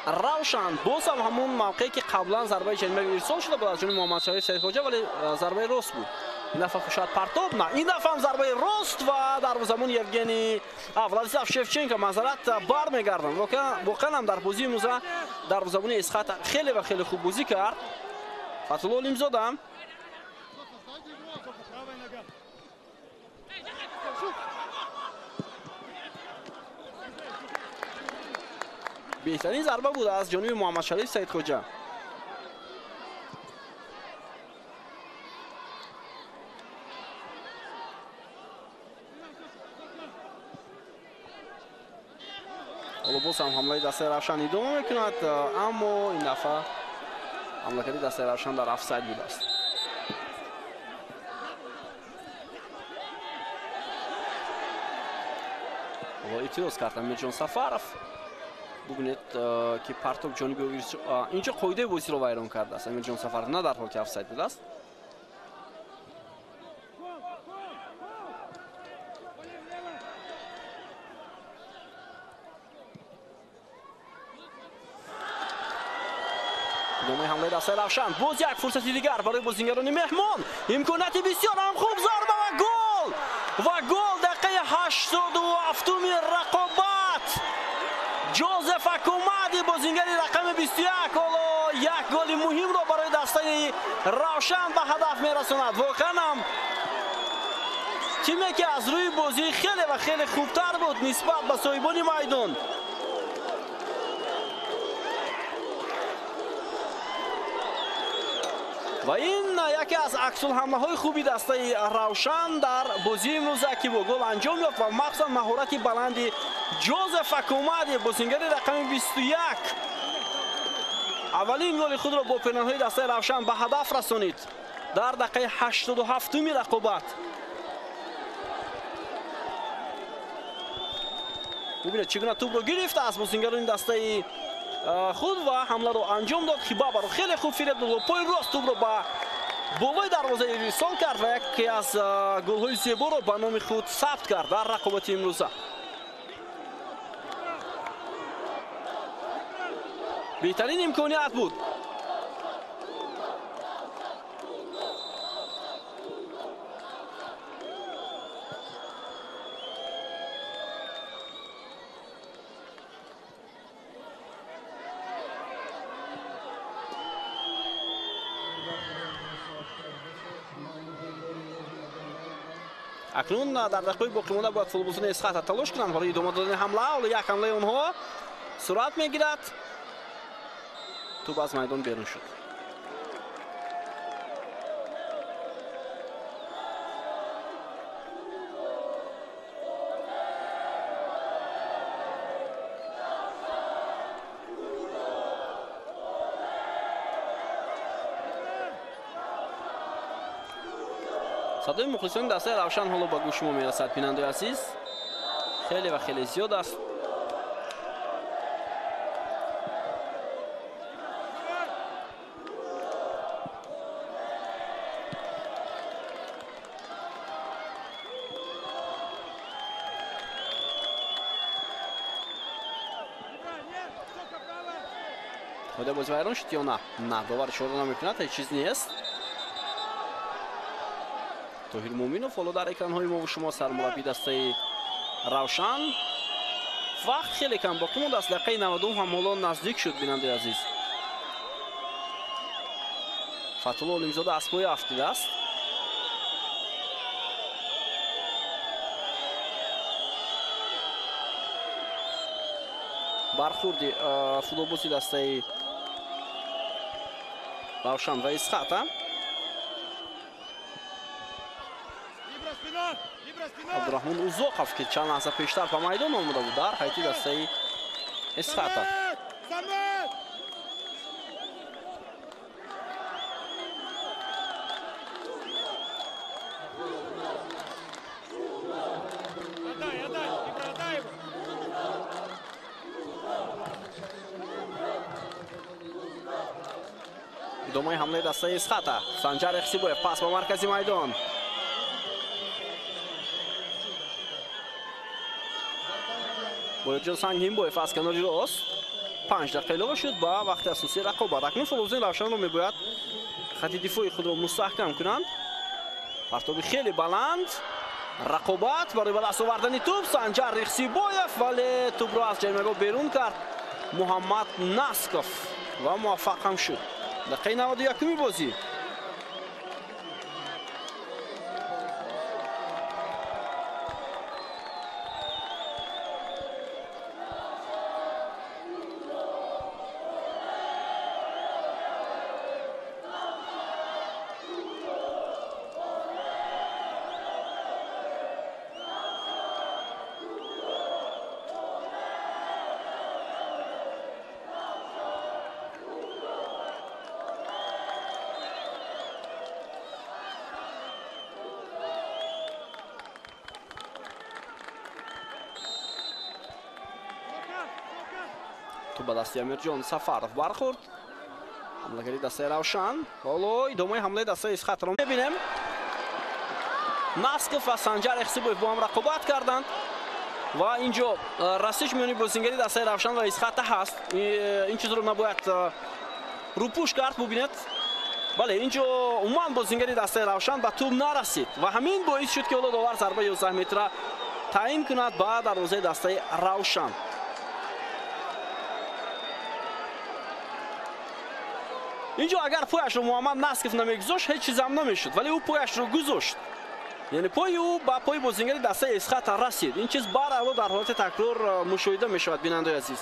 روشن باز هم همون موقعی که قبلا ضربه جریمه ارسال شده بود از جانب محمد شریف سعید خوجا ولی ضربه راست بود. این دفعه شاید پرتاب نه، این دفعه هم ضربه راست و دروازه‌بان یوگنی ولادیسلاو شفچنکو معذرت برمیگردند. واقعا هم در بازی امروز دروازه‌بان اسخط خیلی و خیلی خوب بازی کرد. فتح‌الله علیمزاده Правая нога. بهترین ضربه بود از جانب محمد شریف سعید خوجا. حالا باز هم حمله دسته روشن ادامه میکند، اما این دفعه حمله‌کاری دسته روشن در آفساید بوده است. حالا اعتراض کرد امیرجان سفرов. ببینید که پرتاب جانبی اینجا قاعده بازی رو ویران کرده است. امیرجان سفرов نه در حالی که آفساید بوده است. ادامه حمله دسته روشن، باز یک فرصتی دیگر برای بازیگران مهمان، امکاناتی بسیار هم خوب، ضربه و گل و گل دقیقه 87 رقابت. جوزف اکومادی بازیگر رقم 21 حالا یک گل مهم را برای دسته روشن به هدف میرساند. واقعا هم تیمی که از روی بازی خیلی و خیلی خوبتر بود نسبت به صاحبان میدان. و این یکی از عکس‌العمل‌های های خوبی دسته روشن در بازی امروز که با گل انجام یافت و مخصوصا مهارت بلند جوزف اکومادی بازیگر رقم 21 اولین گل خود را با پنالتی دسته روشن به هدف رسانید در دقیقه 87 رقابت. ببینید چگونه توپ را گرفته از بازیگران دسته خود و حمله رو انجام داد. خیبابا رو خیلی خوب فریب داد و پای راست توپ رو به بالای دروازه ارسال کرد و یکی از گل‌های زیبا رو به نام خود ثبت کرد در رقابت امروزه. بهترین امکانیت بود. اکنون در دقیقه باقی مانده باید فوتبالبازان اسخط تلاش کنند برای ادامه دادن حمله. حالا یک حمله اونها سرعت میگیرد، توپ از میدان بیرون شد. صدای مخلصان دسته روشن حالا با گوش ما میرسد. بیننده عزیز خیلی و خیلی زیاد است. خود بازی ویران شد یا نه؟ نه، داور اشاره نمیکند، هیچ چیز نیست. طاهر مومینوف حالا در اکران‌های ما و شما سرمربی دسته روشن. وقت خیلی کم باقی مونده است، دقیقه 90 هم حالا نزدیک شد. بیننده عزیز فتح‌الله علیمزاده از پای افتیده است. برخوردی فوتبالبازی دسته روشن و اسخط عبدالرحمن اوزاقов که چند لحظه پیشتر به میدان آمده بود در حیطی دسته اسخط. ادامه حمله دسته اسخط. سنجر اخسیبویف پاس به مرکزی میدان. بایدجان سنگینبویف از کناری راست. 5 دقیقه علاوه شد با وقت اساسی رقابت. اکنون فوتبالبازان روشن رو میباید خط دفاعی خود را مستحکم کنند. پرتابی خیلی بلند، رقابت برای به دست آوردن توپ. سنجر اخسیبویف ولی توپ را از جریمه‌گاه بیرون کرد محمد نسکوف و موفق هم شد. دقیقه 91 بازی. ба дасти Амирҷон Сафаров бархӯрд. ҳамлагари дастаи Равшан. ҳоло идомаи ҳамлаи дастаи Исхатро мебинем. Насков ва Санҷар Ихсибоев бо ҳам рақобат карданд ва инҷо расиш миёни бозингари дастаи Равшан ва Исхата ҳаст. ин чизро набояд рӯпӯш кард. бубинед, бале инҷо умуман бозингари дастаи Равшан ба тӯб нарасид ва ҳамин боис шуд ки ҳоло довар зарба 11 метра таъин кунад ба дарвозаи дастаи Равшан. инҷо агар пояшро Муҳаммад Насков намегузошт ҳеҷ чизам намешуд, вале ӯ пояшро гузошт. яъне пои ӯ ба пои бозингари дастаи Исхата расид. ин чиз баравло дар ҳолати такрор мушоҳида мешавад. бинандаи азиз,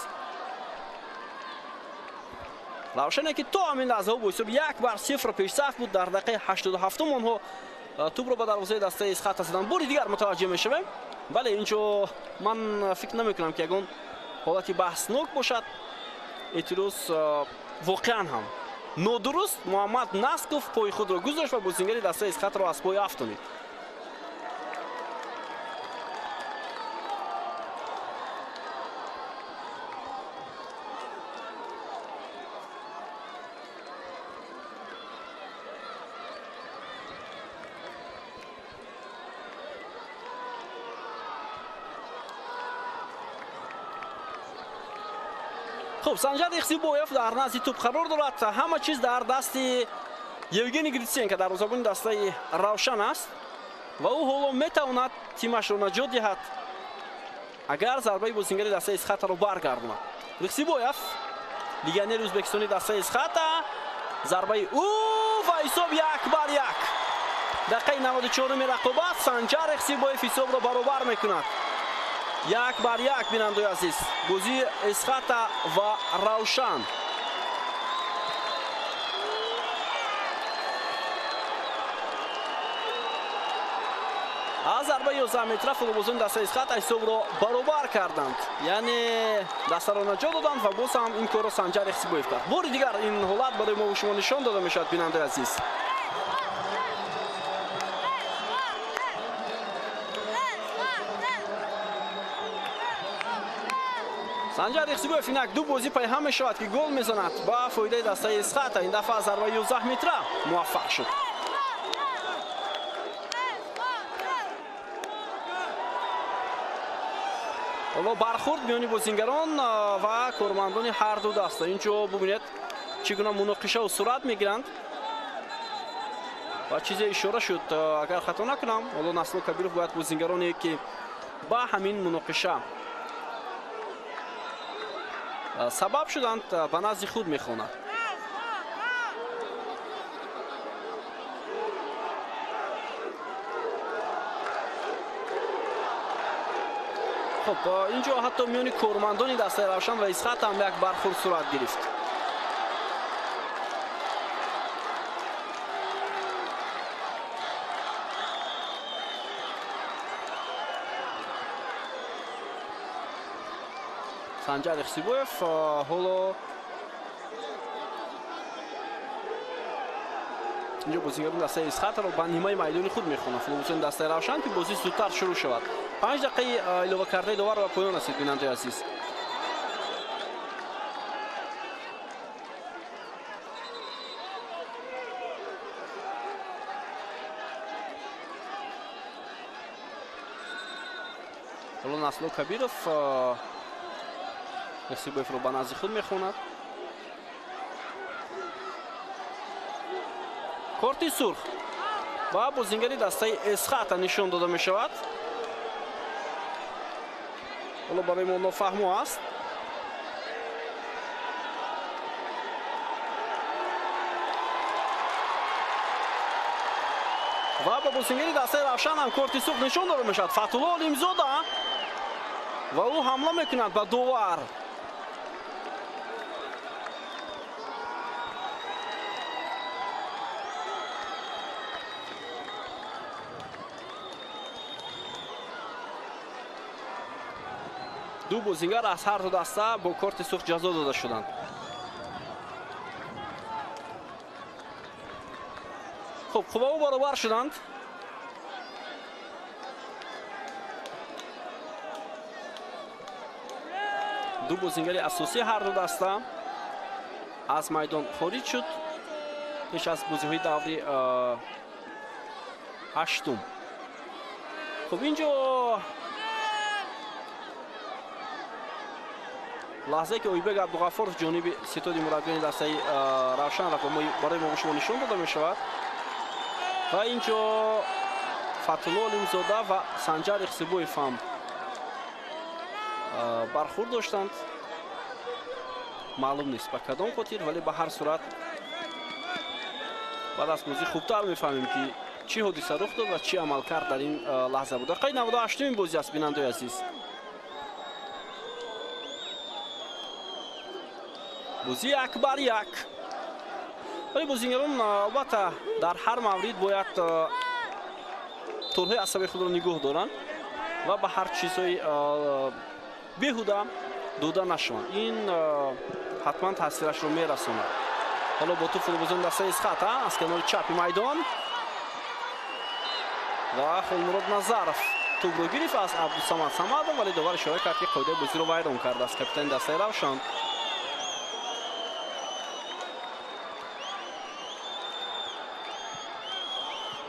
равшане ки то ҳамин лаҳзаҳо бо ҳисоби 1-0 пешсаф буд. дар дақиқаи 87 онҳо тӯбро ба дарвозаи дастаи Исхата задан. бори дигар мутаваҷҷеҳ мешавем. бале инҷо ман фикр намекунам ки ягон ҳолати баҳснок бошад. эътироз воқеан ҳам нодуруст. Муҳаммад Насков пои худро гузошт ва бозингари дастаи Исхатро аз пой афтонид. خب سنجاد اخسیبویف در نزد توپ قرار دارد. همه چیز در دست یوگنی گریتسینکو دروازه‌بان دسته روشن است و او حالا میتواند تیمش را نجات دهد اگر ضربه بازیگر دسته اسخاتا رو برگرداند. اخسیبویف لیگنر ازبکستانی دسته اسخاتا ضربه او و حساب 1-1. دقیقه 94 رقابت سنجار اخسیبویف حساب را برابر میکند. 1-1 بینندگان عزیز. بازی اسخاتا و روشن. از ضربه 11 متره فوتبالبازان دسته اسخاتا حساب را برابر کردند. یعنی دست را نجات دادند و باز هم این کار را سنجار اخسیبویف کرد. بار دیگر این حالت برای ما و شما نشان داده میشد بینندگان عزیز. سنجار اخسیبویف اینک دو بازی پای هم شود که گل میزند با فایده دسته اسخاتا. این دفعه ضربه 11 متره موفق شد. حالا برخورد میانی بازیگران و کارمندان هر دو دسته. اینجا ببینید چگونه مناقشه و صورت میگیرند و چیزی اشاره شد اگر خطا نکنم. حالا نسل کبیرов باید بازیگرانی که با همین مناقشه سبب شدند به نزد خود میخواند. خب اینجا حتی میانی کارمندان دسته روشن و اسخاتا هم یک برخورد صورت گرفت. سنجار اخسیبویف حالا اینجا بازیگران دسته اسخاتا رو به نیمه میدانی خود میخوانند. فوتبالبازان دسته روشن که بازی زودتر شروع شود. 5 دقیقه علاوه کرده داور و پایان رسید بیننده عزیز. حالا نسل کبیرов اخسیبویف رو به نزد خود میخواند. کارت سرخ و بازیگری دسته اسخاتا نشان داده می شود. حالا برای ما نافهمو است. و با بازیگری دسته روشن هم کارت سرخ نشان داده می شود. فتح‌الله علیمزاده و او حمله میکند به داور. دو بازیگر از هر دو دسته با کارت سرخ جزا داده شدند. خب خوبا برابر شدند. ду бозингари асосии ҳар ду даста аз майдон хориҷ шуд пеш аз бозиҳои даври ҳаштум. хуб инҷо лаҳзае ки Ойбек Абдуғаффоров ҷониби ситоди мураббиёни дастаи Равшанро барои мо шумо нишон дода мешавад ва инҷо Фатулло Олимзода ва Санҷар Ихсибоев ҳам бархурд доштанд. маълум нест ба кадом хотир, вале ба ҳар сурат баъд аз бозӣ хубтар мефаҳмем ки чӣ ҳодиса рух дод ва чӣ амалкард дар ин лаҳза буд. Дақиқаи 98-ум бозӣ аст бинандаи азиз. бозӣ 1-1. вале бозингарон албатта дар ҳар маврид бояд турҳои асабии худро нигоҳ доранд ва ба ҳар чизҳои беҳуда дода нашаванд. ин ҳатман таъсирашро мерасонад. ҳоло бо ту футболбозони дастаи Исхата аз канори чапи майдон ва Холмурод Назаров тӯбро гирифт аз Абдусамад Самадов, вале довар ишора кард ки қоидаи бозиро вайрон кардааст капитани дастаи Равшан.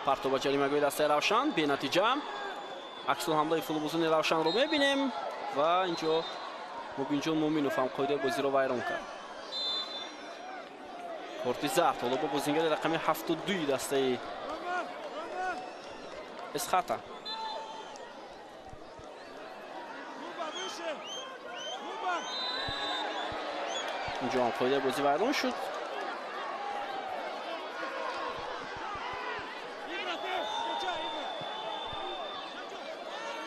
партов ба ҷаримагоҳи дастаи Равшан бенатиҷа. аксул ҳамлаи футболбозони Равшанро мебинем ва инҷо Мубинҷон Муъминов ҳам қоидаи бозиро вайрон кард. корти зард ҳоло бо бозингари рақами 72 дастаи Исхата. инҷо ҳам қоидаи бозӣ вайрон шуд.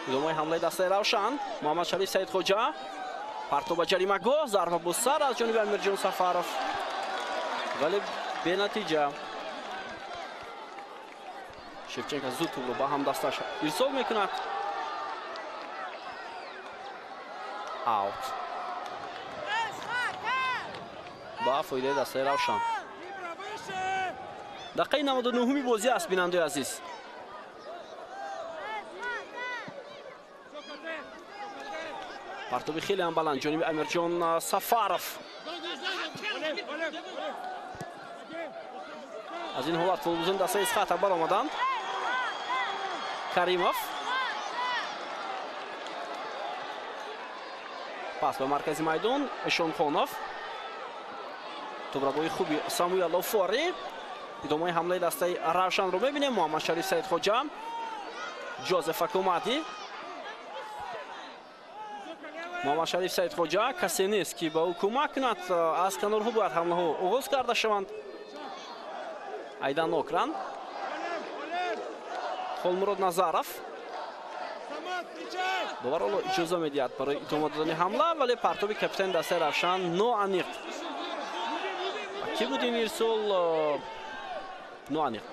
идомаи ҳамлаи дастаи Равшан. Муҳаммад Шариф Саидхоҷа партов ба ҷаримагоҳ, зарба бо сар аз ҷониби Амирҷон Сафаров, вале бенатиҷа. Шевченко зуд тӯбро ба ҳамдасташ ирсол мекунад. аут ба фоидаи дастаи Равшан. дақиқаи 99-уми бозӣ аст бинандаи азиз. партоби хеле ҳам баланд ҷониби Амирҷон Сафаров. аз ин ҳолат футболбозони дастаи Исхата баромаданд. Каримов пас ба маркази майдон. Эшонхонов тӯбрабои хуби Самуил Офори. идомаи ҳамлаи дастаи Равшанро мебинем. Муҳаммад Шариф Саидхоҷа, Ҷозеф Акумади. Муҳаммад Шариф Саидхоҷа касе нест ки ба ӯ кӯмак кунад. аз канорҳо бояд ҳамлаҳо оғоз карда шаванд. Айдан Окран, Холмурод Назаров. довар ҳоло иҷоза медиҳад барои идома додани ҳамла, вале партоби капитани дастаи Равшан ноаниқ. ки буд ин ирсол? ноаниқ.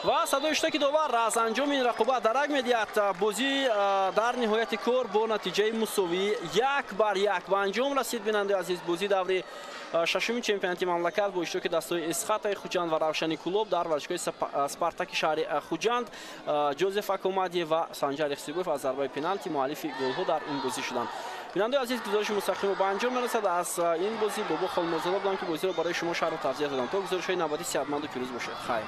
ва садои штаки довар аз анҷоми ин рақобат дарак медиҳад. бозӣ дар ниҳояти кор бо натиҷаи мусовӣ 1-1 ба анҷом расид. бинандаи азиз, бозӣ даври шашуми чемпионати мамлакат бо иштироки дастаҳои Исхатаи Хуҷанд ва Равшани Кулоб дар варзишгоҳи Спартаки шаҳри Хуҷанд. Ҷозеф Акумади ва Санҷар Ихсибоев аз зарбаи пеналти муаллифи голҳо дар ин бозӣ шуданд. бинандаи азиз, гузориши мустақимо ба анҷом мерасад. аз ин бозӣ Бобо Холмурзода будам ки бозиро барои шумо шарҳу тавзеҳ додам. то гузоришҳои навбатӣ сеҳатманду пирӯз бошед. хайр.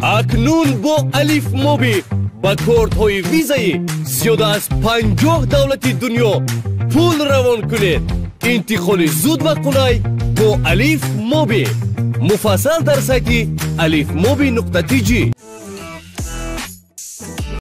اکنون با الف موبی با کارت های ویزایی زیاده از 50 دولت دنیا پول روان کنید. انتقال زود و قلای با الف موبی. مفصل در سایت alifmobi.tg.